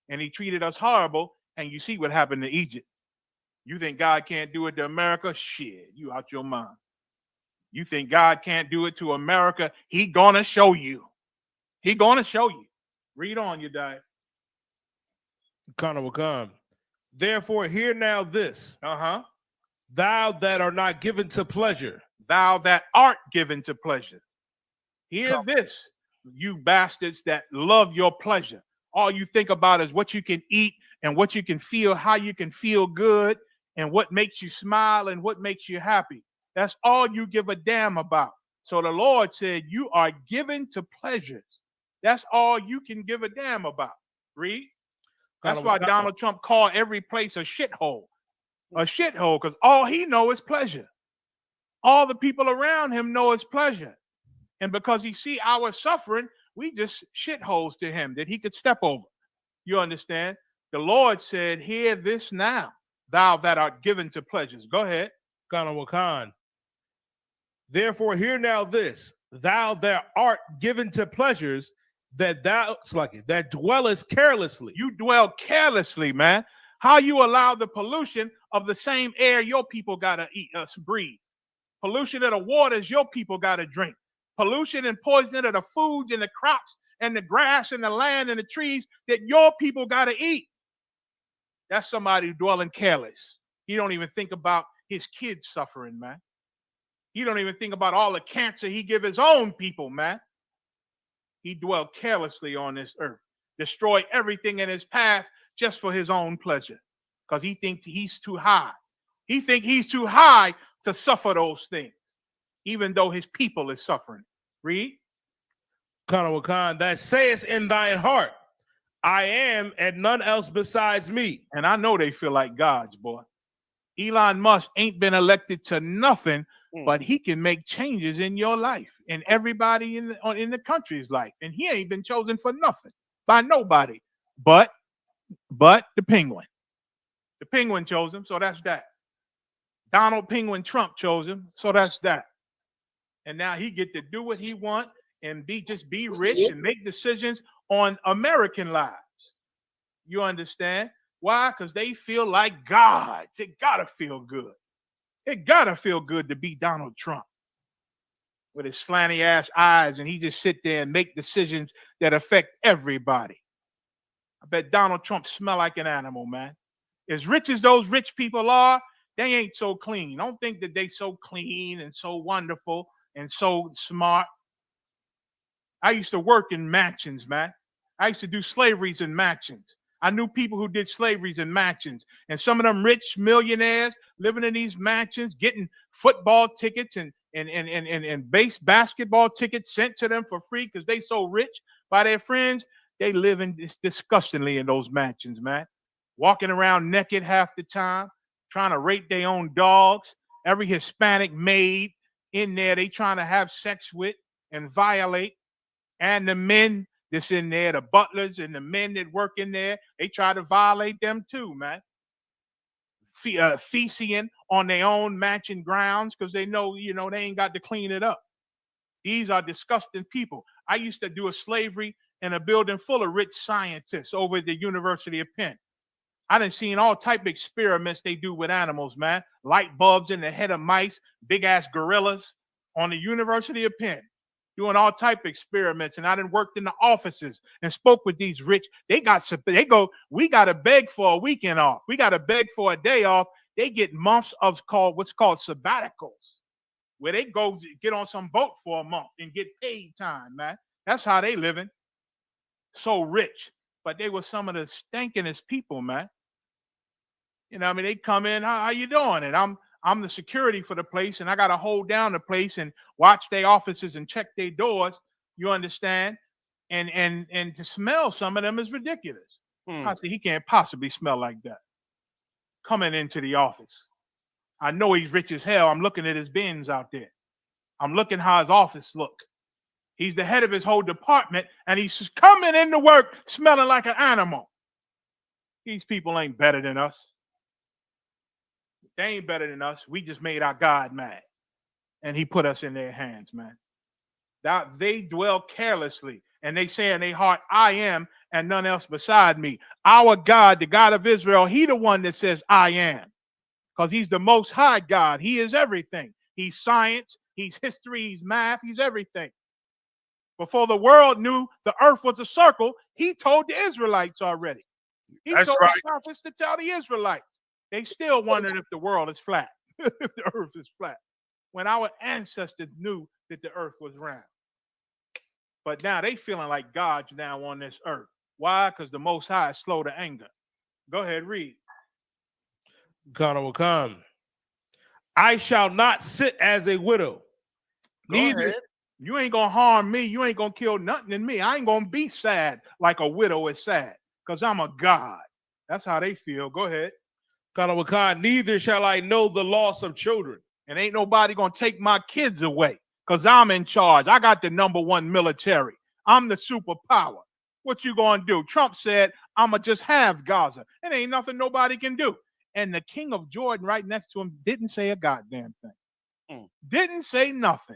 And he treated us horrible, and you see what happened to Egypt. You think God can't do it to America? Shit, you out your mind. You think God can't do it to America? He gonna show you. He gonna show you. Read on, you die. Khan. Therefore, hear now this. Thou that are not given to pleasure. Thou that art given to pleasure. Hear this, you bastards that love your pleasure. All you think about is what you can eat and what you can feel, how you can feel good, and what makes you smile and what makes you happy. That's all you give a damn about. So the Lord said, you are given to pleasures. That's all you can give a damn about. Read. That's why Donald Trump called every place a shithole. A shithole, because all he knows is pleasure. All the people around him know is pleasure. And because he see our suffering, we just shitholes to him that he could step over. You understand? The Lord said, hear this now, thou that art given to pleasures. Go ahead. Khan. Therefore, hear now this, thou that art given to pleasures, that dwellest carelessly. You dwell carelessly, man. How you allow the pollution of the same air your people gotta breathe. Pollution of the waters your people gotta drink. Pollution and poison of the foods and the crops and the grass and the land and the trees that your people gotta eat. That's somebody dwelling careless. He don't even think about his kids suffering, man. He don't even think about all the cancer he give his own people, man. He dwelled carelessly on this earth, destroy everything in his path just for his own pleasure, because he thinks he's too high. He thinks he's too high to suffer those things, even though his people is suffering. Read. Khan, that sayest in thine heart, I am and none else besides me. And I know they feel like gods, boy. Elon Musk ain't been elected to nothing, but he can make changes in your life and everybody in the country's life. And he ain't been chosen for nothing by nobody but the penguin. The penguin chose him, so that's that. Donald Penguin Trump chose him, so that's that. And now he get to do what he want and be rich and make decisions on American lives. You understand? Why? Because they feel like gods. It gotta feel good. It gotta feel good to be Donald Trump with his slanty ass eyes, and he just sit there and make decisions that affect everybody. I bet Donald Trump smell like an animal, man. As rich as those rich people are, they ain't so clean. Don't think that they so clean and so wonderful and so smart. I used to work in mansions, man. I used to do slaveries in mansions. I knew people who did slaveries in mansions, and some of them rich millionaires living in these mansions, getting football tickets and basketball tickets sent to them for free because they so rich by their friends. They live disgustingly in those mansions, man. Walking around naked half the time, trying to rape their own dogs. Every Hispanic maid in there, they trying to have sex with and violate. And the men that's in there, the butlers and the men that work in there, they try to violate them too, man. Feasting on their own mansion grounds because they know, they ain't got to clean it up. These are disgusting people. I used to do a slavery in a building full of rich scientists over at the University of Penn. I done seen all type of experiments they do with animals, man. Light bulbs in the head of mice, big ass gorillas on the University of Penn, doing all type of experiments. And I done worked in the offices and spoke with these rich. They go, we got to beg for a weekend off. We got to beg for a day off. They get months of what's called sabbaticals, where they go get on some boat for a month and get paid time, man. That's how they living. So rich. But they were some of the stinkingest people, man. They come in, how you doing? And I'm the security for the place, and I got to hold down the place and watch their offices and check their doors. You understand? And to smell some of them is ridiculous. I said, he can't possibly smell like that. Coming into the office. I know he's rich as hell. I'm looking at his bins out there. I'm looking how his office look. He's the head of his whole department, and he's coming into work smelling like an animal. These people ain't better than us. They ain't better than us. We just made our God mad, and he put us in their hands, man. That they dwell carelessly, and they say in their heart, I am, and none else beside me. Our God, the God of Israel, he the one that says, I am, because he's the most high God. He is everything. He's science, he's history, he's math, he's everything. Before the world knew the earth was a circle, he told the Israelites already. He told the prophets to tell the Israelites. They still wondering if the world is flat, if the earth is flat, when our ancestors knew that the earth was round. But now they feeling like God's now on this earth. Why? Because the Most High is slow to anger. Go ahead, read. Ghana will come. I shall not sit as a widow. Neither. You ain't going to harm me. You ain't going to kill nothing in me. I ain't going to be sad like a widow is sad because I'm a God. That's how they feel. Go ahead. Neither shall I know the loss of children. And ain't nobody going to take my kids away because I'm in charge. I got the #1 military. I'm the superpower. What you going to do? Trump said, I'm going to just have Gaza. It ain't nothing nobody can do. And the king of Jordan right next to him didn't say a goddamn thing. Didn't say nothing.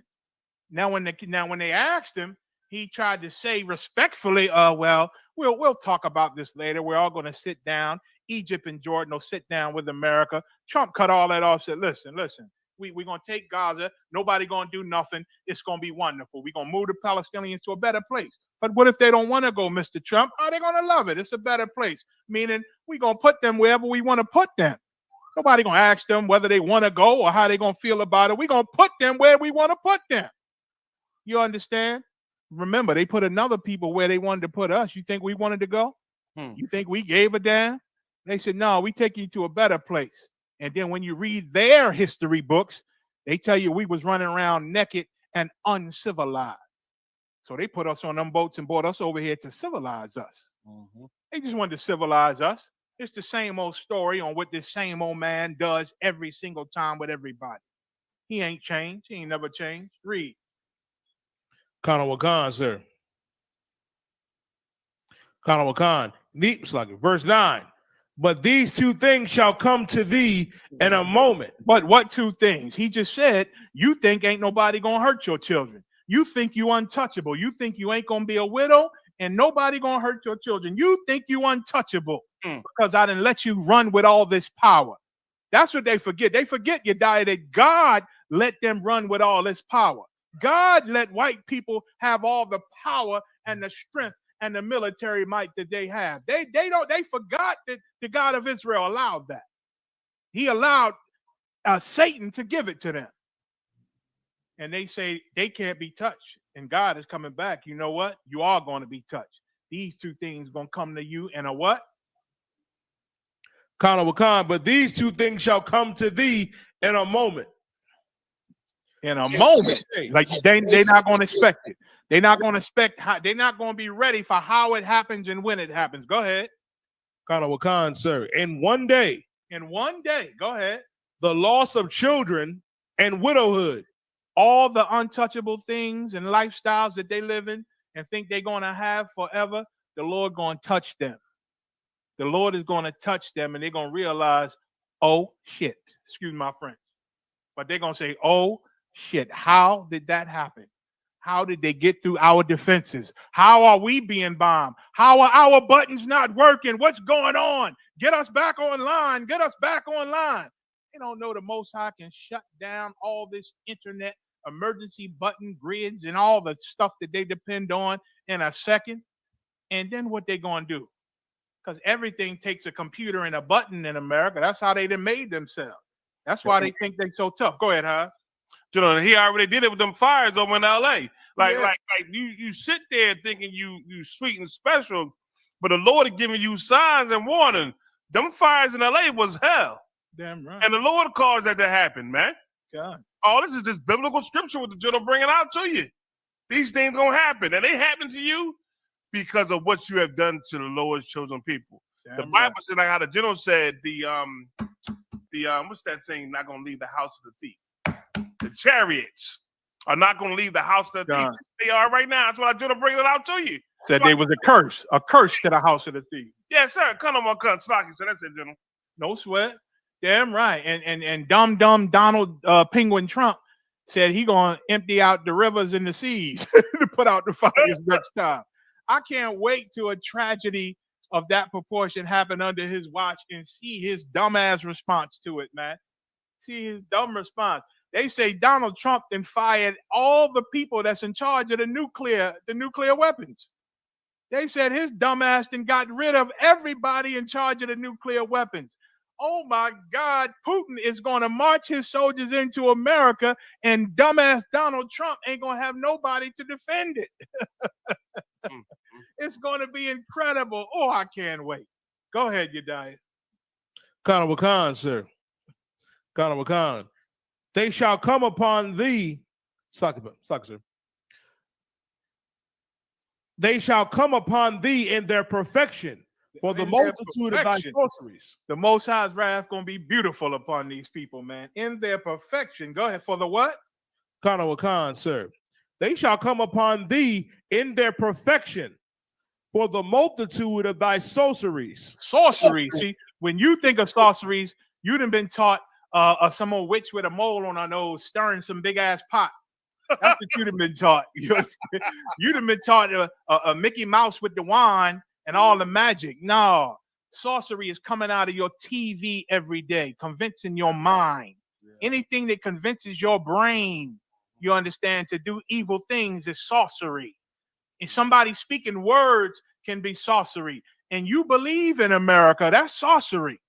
Now when they asked him, he tried to say respectfully, well, we'll talk about this later. We're all going to sit down. Egypt and Jordan will sit down with America. Trump cut all that off, said, listen, we're going to take Gaza. Nobody going to do nothing. It's going to be wonderful. We're going to move the Palestinians to a better place. But what if they don't want to go, Mr. Trump? Are they going to love it? It's a better place. Meaning we're going to put them wherever we want to put them. Nobody going to ask them whether they want to go or how they going to feel about it. We're going to put them where we want to put them. You understand? Remember, they put another people where they wanted to put us. You think we wanted to go? You think we gave a damn? They said, no, we take you to a better place. And then when you read their history books, they tell you we was running around naked and uncivilized. So they put us on them boats and brought us over here to civilize us. They just wanted to civilize us. It's the same old story on what this same old man does every single time with everybody. He ain't changed. He ain't never changed. Read. Sir. Verse 9. But these two things shall come to thee in a moment. But what two things? He just said, you think ain't nobody gonna hurt your children. You think you untouchable. You think you ain't gonna be a widow and nobody gonna hurt your children. You think you untouchable because I didn't let you run with all this power. That's what they forget. They forget, you die, that God let them run with all this power. God let white people have all the power and the strength and the military might that they have. They forgot that the God of Israel allowed that. He allowed Satan to give it to them. And they say they can't be touched. And God is coming back. You know what? You are going to be touched. These two things going to come to you in a what? But these two things shall come to thee in a moment. In a moment. Like they're not going to expect it. They're not going to expect how. They're not going to be ready for how it happens and when it happens. Go ahead. Kana Wakan, sir. In one day, Go ahead. the loss of children and widowhood. All the untouchable things and lifestyles that they live in and think they're going to have forever, the Lord going to touch them. The Lord is going to touch them, and they're going to realize, oh, shit. Excuse my French. But they're going to say, oh, shit. How did that happen? How did they get through our defenses? How are we being bombed? How are our buttons not working? What's going on? Get us back online. Get us back online. They don't know the Most High can shut down all this internet emergency button grids and all the stuff that they depend on in a second. And then what they going to do? Because everything takes a computer and a button in America. That's how they done made themselves. That's why they think they're so tough. Go ahead, huh? You know, he already did it with them fires over in LA. Like you sit there thinking you sweet and special, but the Lord is giving you signs and warning. Them fires in LA was hell. Damn right. And the Lord caused that to happen, man. God. Oh, this is this biblical scripture with the general bringing out to you. These things gonna happen, and they happen to you because of what you have done to the Lord's chosen people. The Bible said, like how the general said, the what's that thing? Not gonna leave the house of the thief. The chariots are not gonna leave the house of the thief. They are right now. That's what I general bringing it out to you. Said there was a curse to the house of the thief. Yes, sir. Come on, cut Slocky. So that's it, general. No sweat. Damn right. And dumb Donald Penguin Trump said he gonna empty out the rivers and the seas to put out the fires next time. I can't wait till a tragedy of that proportion happen under his watch and see his dumbass response to it, man. See his dumb response. They say Donald Trump then fired all the people that's in charge of the nuclear weapons. They said his dumbass then got rid of everybody in charge of the nuclear weapons. Oh my God, Putin is going to march his soldiers into America, and dumbass Donald Trump ain't going to have nobody to defend it. It's going to be incredible. Oh, I can't wait. Go ahead, Yediah. Kana Wakan, sir. Kana Wakan. They shall come upon thee, sir. They shall come upon thee in their perfection for the multitude of thy sorceries. The Most High's wrath going to be beautiful upon these people, man. In their perfection. Go ahead. For the what? Kana Wakan, sir. They shall come upon thee in their perfection for the multitude of thy sorceries. Sorceries. See, when you think of sorceries, you done been taught some old witch with a mole on her nose stirring some big ass pot. That's what you'd have been taught. You'd have been taught a Mickey Mouse with the wand and all the magic. No, sorcery is coming out of your TV every day, convincing your mind. Anything that convinces your brain, you understand, to do evil things is sorcery. And somebody speaking words can be sorcery. And you believe in America, that's sorcery.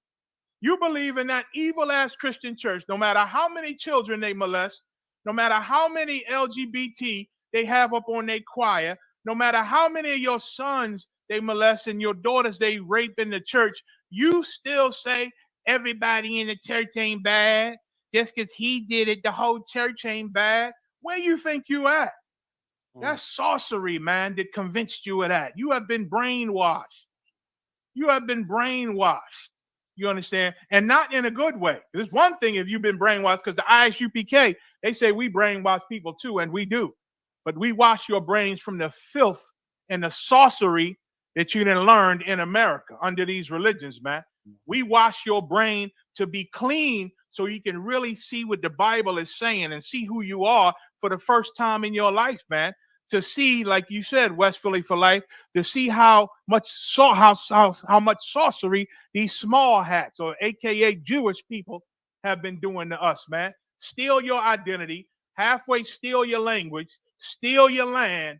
You believe in that evil ass Christian church, no matter how many children they molest, no matter how many LGBT they have up on their choir, no matter how many of your sons they molest and your daughters they rape in the church, you still say everybody in the church ain't bad. Just because he did it, the whole church ain't bad. Where you think you at? That's sorcery, man, that convinced you of that. You have been brainwashed. You have been brainwashed. You understand? And not in a good way. There's one thing if you've been brainwashed, because the ISUPK, they say we brainwash people too, and we do. But we wash your brains from the filth and the sorcery that you done learned in America under these religions, man. We wash your brain to be clean so you can really see what the Bible is saying and see who you are for the first time in your life, man. To see, like you said, West Philly for life, to see how much sorcery these small hats, or AKA Jewish people, have been doing to us, man. Steal your identity, halfway steal your language, steal your land,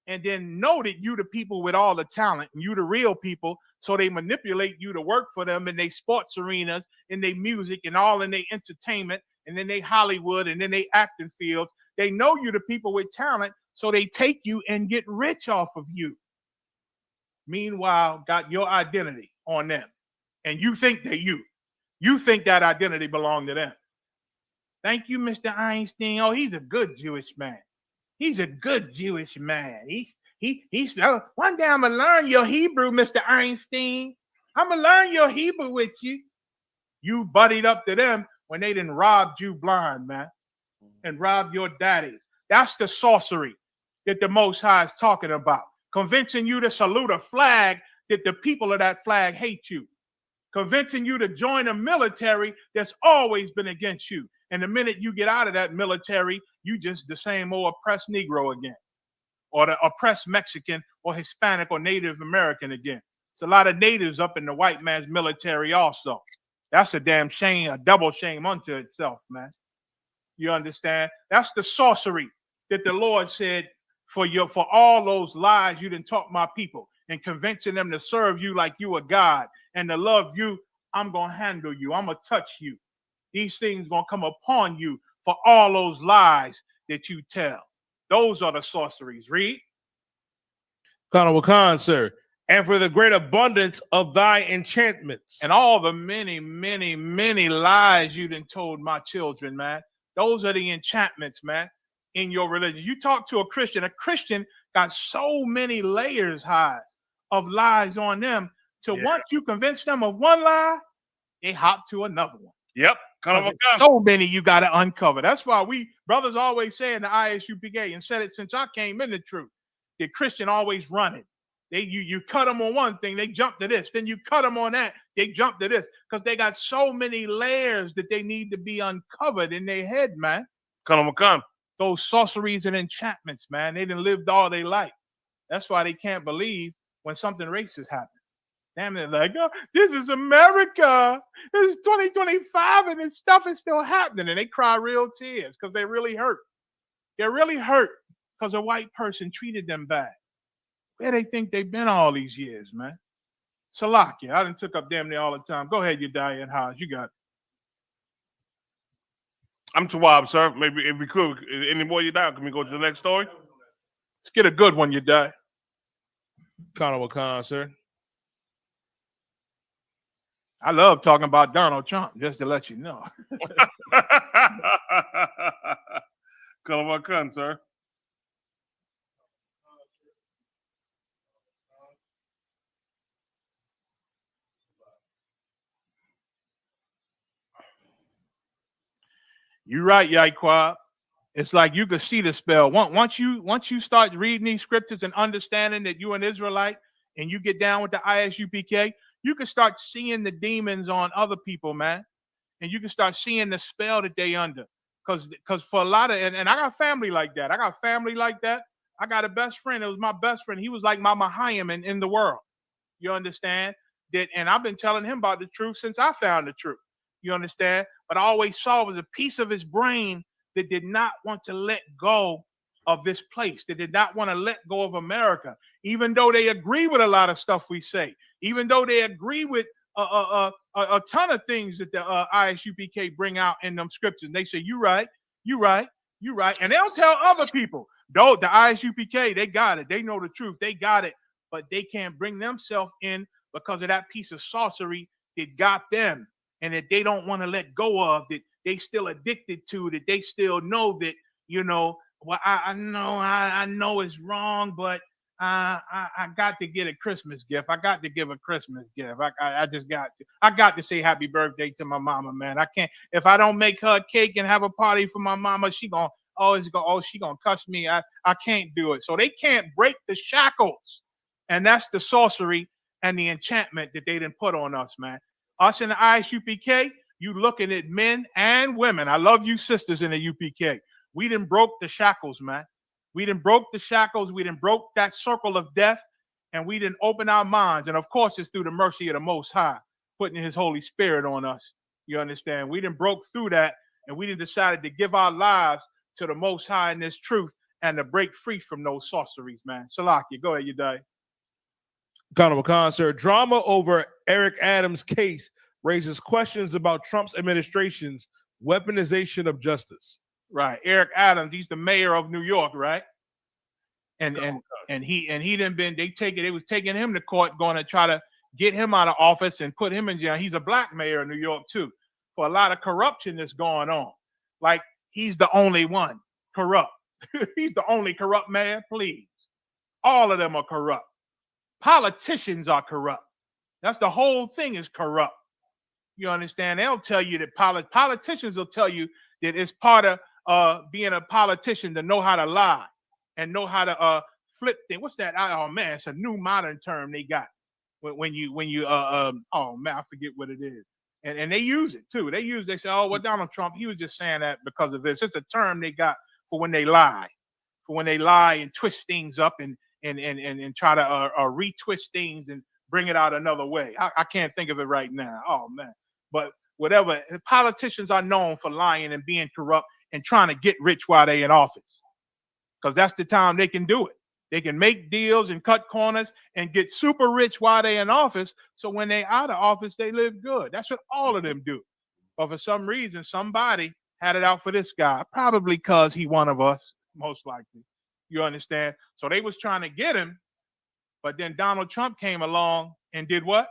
and then know that you the people with all the talent and you the real people, so they manipulate you to work for them in their sports arenas, in their music, and all in their entertainment, and then they Hollywood, and then they acting fields. They know you the people with talent, so they take you and get rich off of you. Meanwhile, got your identity on them. And you think they're you. You think that identity belongs to them. Thank you, Mr. Einstein. Oh, he's a good Jewish man. He's a good Jewish man. He's one day I'm gonna learn your Hebrew, Mr. Einstein. I'm gonna learn your Hebrew with you. You buddied up to them when they done robbed you blind, man, and robbed your daddies. That's the sorcery that the Most High is talking about. Convincing you to salute a flag that the people of that flag hate you. Convincing you to join a military that's always been against you. And the minute you get out of that military, you just the same old oppressed Negro again, or the oppressed Mexican or Hispanic or Native American again. It's a lot of natives up in the white man's military also. That's a damn shame, a double shame unto itself, man. You understand? That's the sorcery that the Lord said for all those lies you didn't taught my people, and convincing them to serve you like you a God and to love you. I'm gonna handle you. I'm gonna touch you. These things gonna come upon you for all those lies that you tell. Those are the sorceries. Read. Colonel Wakan, sir. And for the great abundance of thy enchantments. And all the many, many, many lies you done told my children, man. Those are the enchantments, man, in your religion. You talk to a Christian got so many layers high of lies on them. So once you convince them of one lie, they hop to another one. Yep. So many you got to uncover. That's why we brothers always say in the ISUPK, and said it since I came in the truth, the Christian always running. You cut them on one thing, they jump to this. Then you cut them on that, they jump to this. Because they got so many layers that they need to be uncovered in their head, man. Those sorceries and enchantments, man. They done lived all their life. That's why they can't believe when something racist happens. Damn, they're like, oh, this is America. This is 2025 and this stuff is still happening. And they cry real tears because they really hurt. They're really hurt because a white person treated them bad. Where they think they've been all these years, man? Salakia, I done took up damn near all the time. Go ahead, Yedaya and Haj. You got it. I'm Tawab, sir. Maybe if we could, any more Yedaya, can we go to the next story? Let's get a good one, Yedaya. Colonel Wakan, sir. I love talking about Donald Trump, just to let you know. Colonel Wakan, sir. You're right, Yaiqua. It's like you could see the spell. Once you start reading these scriptures and understanding that you're an Israelite and you get down with the ISUPK, you can start seeing the demons on other people, man. And you can start seeing the spell that they under. Because for a lot of, and I got family like that. I got a best friend. It was my best friend. He was like my Mahayim in the world. You understand? And I've been telling him about the truth since I found the truth. You understand? But I always saw it was a piece of his brain that did not want to let go of this place, that did not want to let go of America, even though they agree with a lot of stuff we say, even though they agree with a ton of things that the ISUPK bring out in them scriptures. They say, you right. And they'll tell other people, though the ISUPK, they got it. They know the truth. They got it. But they can't bring themselves in because of that piece of sorcery that got them and that they don't want to let go of, that they still addicted to, that they still know that, you know, well, I know it's wrong, but I got to get a Christmas gift. I got to give a Christmas gift. I just got to. I got to say happy birthday to my mama, man. I can't. If I don't make her a cake and have a party for my mama, she gonna cuss me. I can't do it. So they can't break the shackles, and that's the sorcery and the enchantment that they didn't put on us, man. Us in the ISUPK, you looking at men and women. I love you sisters in the UPK. We done broke the shackles, man. We done broke the shackles. We done broke that circle of death, and we done open our minds. And of course, it's through the mercy of the Most High, putting His Holy Spirit on us. You understand? We done broke through that, and we done decided to give our lives to the Most High in this truth and to break free from those sorceries, man. Salakia, go ahead, Yedaya. Colonel Wakan, sir. Drama over Eric Adams' case raises questions about Trump's administration's weaponization of justice. Right, Eric Adams, he's the mayor of New York, right? And he done been, they was taking him to court, going to try to get him out of office and put him in jail. He's a black mayor of New York too, for a lot of corruption that's going on. Like, he's the only one corrupt. He's the only corrupt man, please. All of them are corrupt. Politicians are corrupt. That's the whole thing is corrupt. You understand? They'll tell you that politicians will tell you that it's part of being a politician to know how to lie and know how to flip things. What's that? Oh man, it's a new modern term they got. When you oh man, I forget what it is. And they use it too. They say, oh, well, Donald Trump, he was just saying that because of this. It's a term they got for when they lie. For when they lie and twist things up and try to retwist things and bring it out another way. I can't think of it right now. Oh man. But whatever, politicians are known for lying and being corrupt and trying to get rich while they're in office. Because that's the time they can do it. They can make deals and cut corners and get super rich while they're in office. So when they're out of office, they live good. That's what all of them do. But for some reason, somebody had it out for this guy, probably because he one of us, most likely. You understand? So they was trying to get him, but then Donald Trump came along and did what?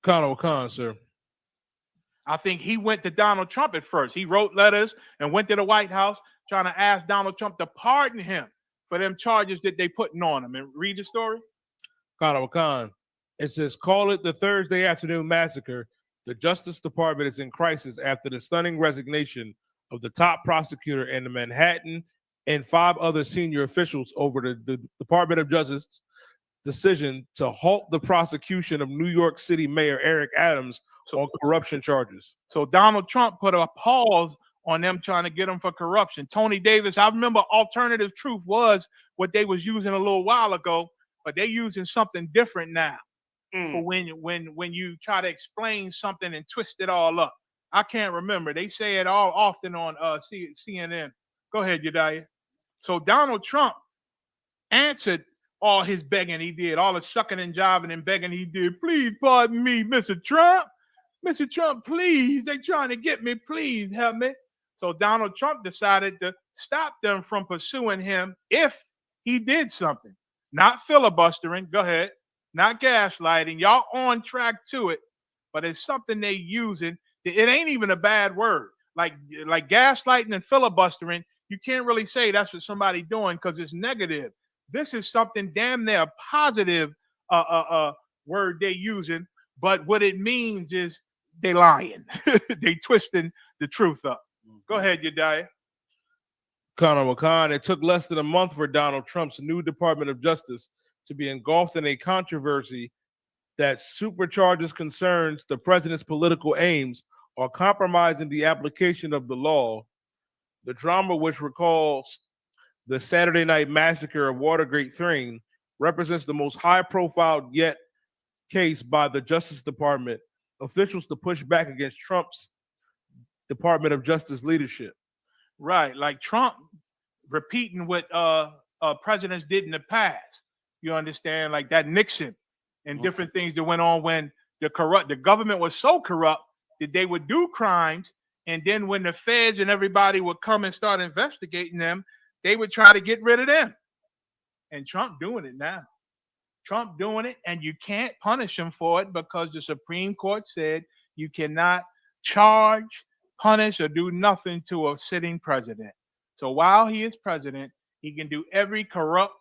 Khan, sir. I think he went to Donald Trump at first. He wrote letters and went to the White House trying to ask Donald Trump to pardon him for them charges that they putting on him. And read the story. Khan. It says, call it the Thursday afternoon massacre. The Justice Department is in crisis after the stunning resignation of the top prosecutor in the Manhattan and 5 other senior officials over the Department of Justice decision to halt the prosecution of New York City Mayor Eric Adams on corruption charges. So Donald Trump put a pause on them trying to get him for corruption. Tony Davis, I remember Alternative Truth was what they was using a little while ago, but they're using something different now. For when you try to explain something and twist it all up. I can't remember. They say it all often on CNN. Go ahead, Yediah. So Donald Trump answered all his begging he did, all the shucking and jiving and begging he did. Please pardon me, Mr. Trump. Mr. Trump, please. They trying to get me. Please help me. So Donald Trump decided to stop them from pursuing him if he did something. Not filibustering. Go ahead. Not gaslighting. Y'all on track to it, but it's something they using. It ain't even a bad word. Like gaslighting and filibustering, you can't really say that's what somebody doing because it's negative. This is something damn near positive word they using, but what it means is they lying. They twisting the truth up. Go ahead, Yediah. Khan, it took less than a month for Donald Trump's new Department of Justice to be engulfed in a controversy that supercharges concerns the president's political aims or compromising the application of the law. The drama, which recalls the Saturday Night Massacre of Watergate 3, represents the most high-profile yet case by the Justice Department officials to push back against Trump's Department of Justice leadership. Right, like Trump repeating what presidents did in the past. You understand, like that Nixon and different things that went on when the government was so corrupt that they would do crimes, and then when the feds and everybody would come and start investigating them, they would try to get rid of them. And Trump doing it now. Trump doing it, and you can't punish him for it because the Supreme Court said you cannot charge, punish, or do nothing to a sitting president. So while he is president, he can do every corrupt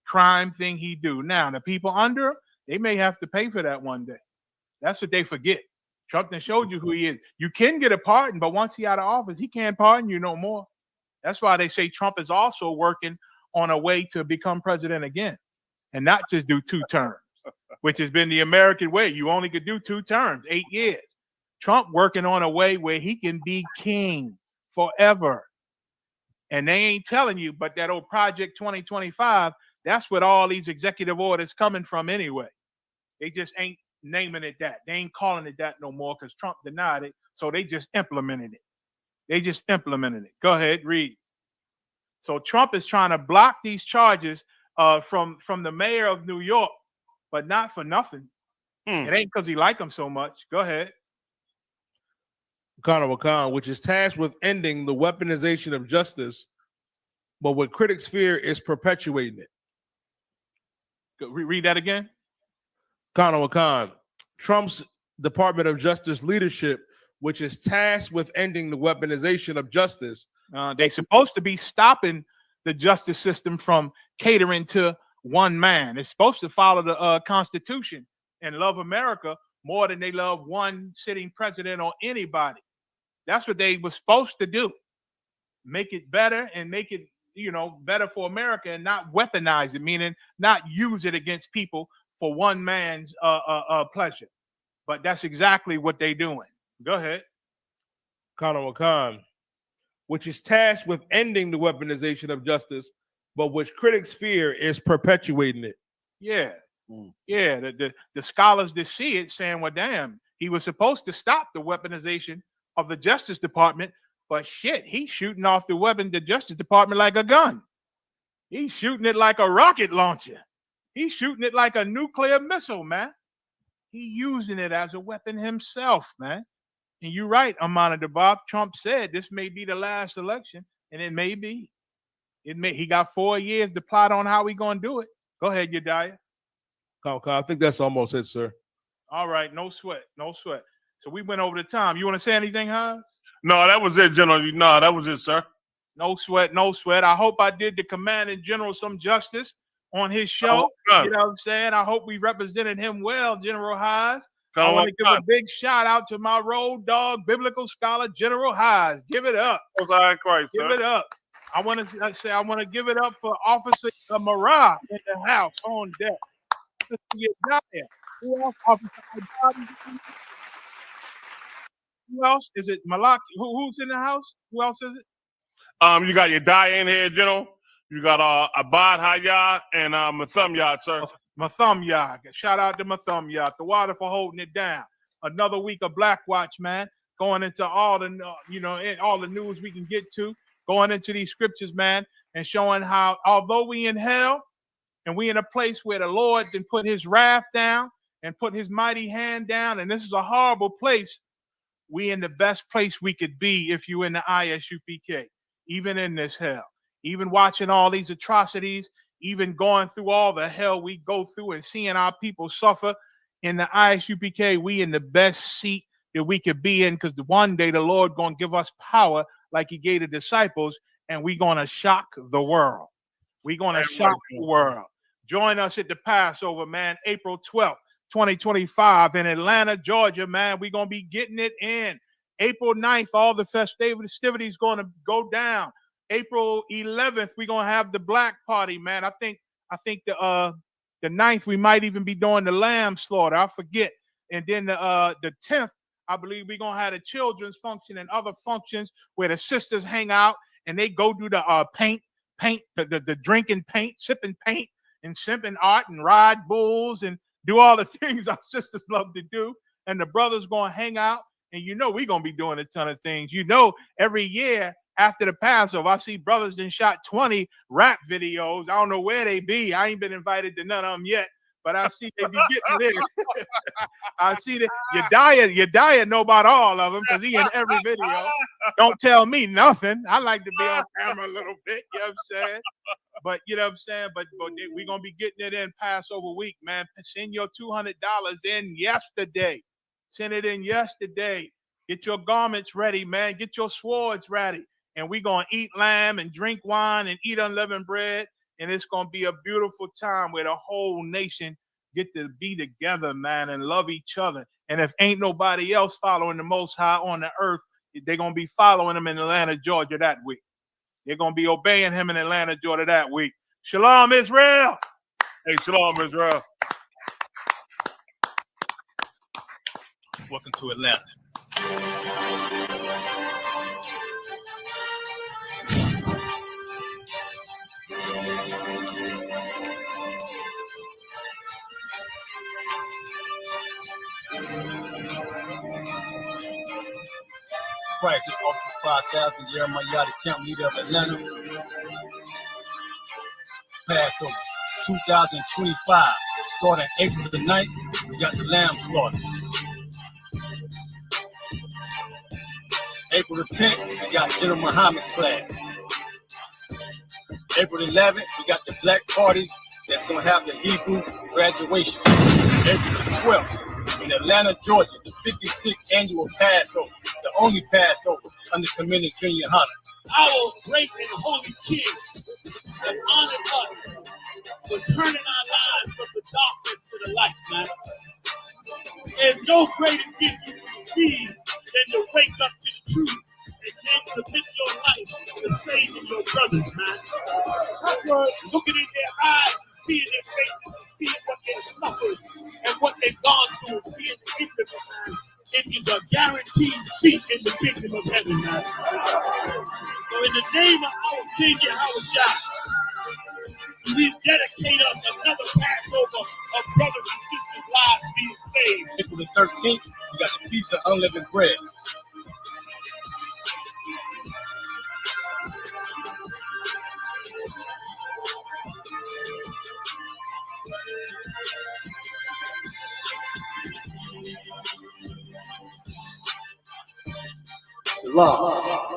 crime thing he do. Now, the people under him, they may have to pay for that one day. That's what they forget. Trump done showed you who he is. You can get a pardon, but once he out of office, he can't pardon you no more. That's why they say Trump is also working on a way to become president again and not just do 2 terms, which has been the American way. You only could do 2 terms, 8 years. Trump working on a way where he can be king forever. And they ain't telling you, but that old Project 2025, that's what all these executive orders coming from anyway. They just ain't naming it that. They ain't calling it that no more because Trump denied it. So they just implemented it. Go ahead, read. So Trump is trying to block these charges from the mayor of New York, but not for nothing. It ain't because he like him so much. Go ahead. Khan, which is tasked with ending the weaponization of justice, but what critics fear is perpetuating it. Read that again. Khan, Trump's Department of Justice leadership, which is tasked with ending the weaponization of justice, They're supposed to be stopping the justice system from catering to one man. It's supposed to follow the Constitution and love America more than they love one sitting president or anybody. That's what they were supposed to do. Make it better and make it, better for America and not weaponize it, meaning not use it against people for one man's pleasure. But that's exactly what they're doing. Go ahead. Kamala Khan, which is tasked with ending the weaponization of justice, but which critics fear is perpetuating it. Yeah. Yeah. The scholars that see it saying, well, damn, he was supposed to stop the weaponization of the Justice Department, but shit, he's shooting off the Justice Department like a gun. He's shooting it like a rocket launcher. He's shooting it like a nuclear missile, man. He's using it as a weapon himself, man. And you're right, Amana Bob. Trump said this may be the last election, and it may be. He got 4 years to plot on how we gonna do it. Go ahead, Yediah. I think that's almost it, sir. All right, no sweat, no sweat. So we went over the time. You want to say anything, Hans? No, that was it, General. No, that was it, sir. No sweat, no sweat. I hope I did the Commanding General some justice on his show. You know what I'm saying? I hope we represented him well, General Haas. I want to give a big shout out to my road dog, biblical scholar, General Haas. Give it up. Give it up. I want to give it up for Officer Marah in the house on deck. Who else? Officer Who else? Is it Malak? Who's in the house? Who else is it? You got your Diane here, General. You got Abad Hayat and Mathum Yad, sir. Mathum Yad. Shout out to Mathum Yad. The water for holding it down. Another week of Black Watch, man. Going into all the all the news we can get to. Going into these scriptures, man, and showing how although we in hell and we in a place where the Lord can put his wrath down and put his mighty hand down, and this is a horrible place, we in the best place we could be if you in the ISUPK, even in this hell, even watching all these atrocities, even going through all the hell we go through and seeing our people suffer in the ISUPK, we in the best seat that we could be in, because one day the Lord gonna give us power like he gave the disciples, and we gonna shock the world. We gonna shock the world. Join us at the Passover, man, April 12th. 2025 in Atlanta, Georgia, man. We're going to be getting it in. April 9th, all the festivities going to go down. April 11th, we're going to have the Black Party, man. I think the 9th, we might even be doing the lamb slaughter. I forget. And then the 10th, I believe we're going to have a children's function and other functions where the sisters hang out and they go do the the drinking paint, sipping paint and simping art and ride bulls and do all the things our sisters love to do, and the brothers gonna hang out, and we're gonna be doing a ton of things. Every year after the Passover, I see brothers that shot 20 rap videos. I don't know where they be. I ain't been invited to none of them yet, but I see they be getting this. I see that Yediah know about all of them because he in every video. Don't tell me nothing. I like to be on camera a little bit, you know what I'm saying? But you know what I'm saying? But we're gonna be getting it in Passover week, man. Send your $200 in yesterday. Send it in yesterday. Get your garments ready, man. Get your swords ready. And we're gonna eat lamb and drink wine and eat unleavened bread. And it's gonna be a beautiful time where the whole nation get to be together, man, and love each other. And if ain't nobody else following the Most High on the earth, they're gonna be following him in Atlanta, Georgia that week. They're going to be obeying him in Atlanta, Georgia that week. Shalom, Israel. Hey, shalom, Israel. Welcome to Atlanta. Christ is Officer 5000, Jeremiah the camp leader of Atlanta. Passover 2025, starting April the 9th, we got the lamb slaughter. April the 10th, we got General Muhammad's flag. April the 11th, we got the Black Party that's going to have the Hebrew graduation. April the 12th, in Atlanta, Georgia, the 56th annual Passover, the only Passover under Commander Junior Hunter. our great and holy King has honored us for turning our lives from the darkness to the light, man. There's no greater gift you can receive than to wake up to the truth and then commit your life to saving your brothers, man. Looking in their eyes and seeing their faces and seeing what they've suffered and what they've gone through and seeing the end of it, man. It is a guaranteed seat in the kingdom of heaven, man. So in the name of our King Yahushua, we dedicate us another Passover of brothers and sisters' lives being saved. April the 13th, we got the Feast of Unleavened Bread. Shalom.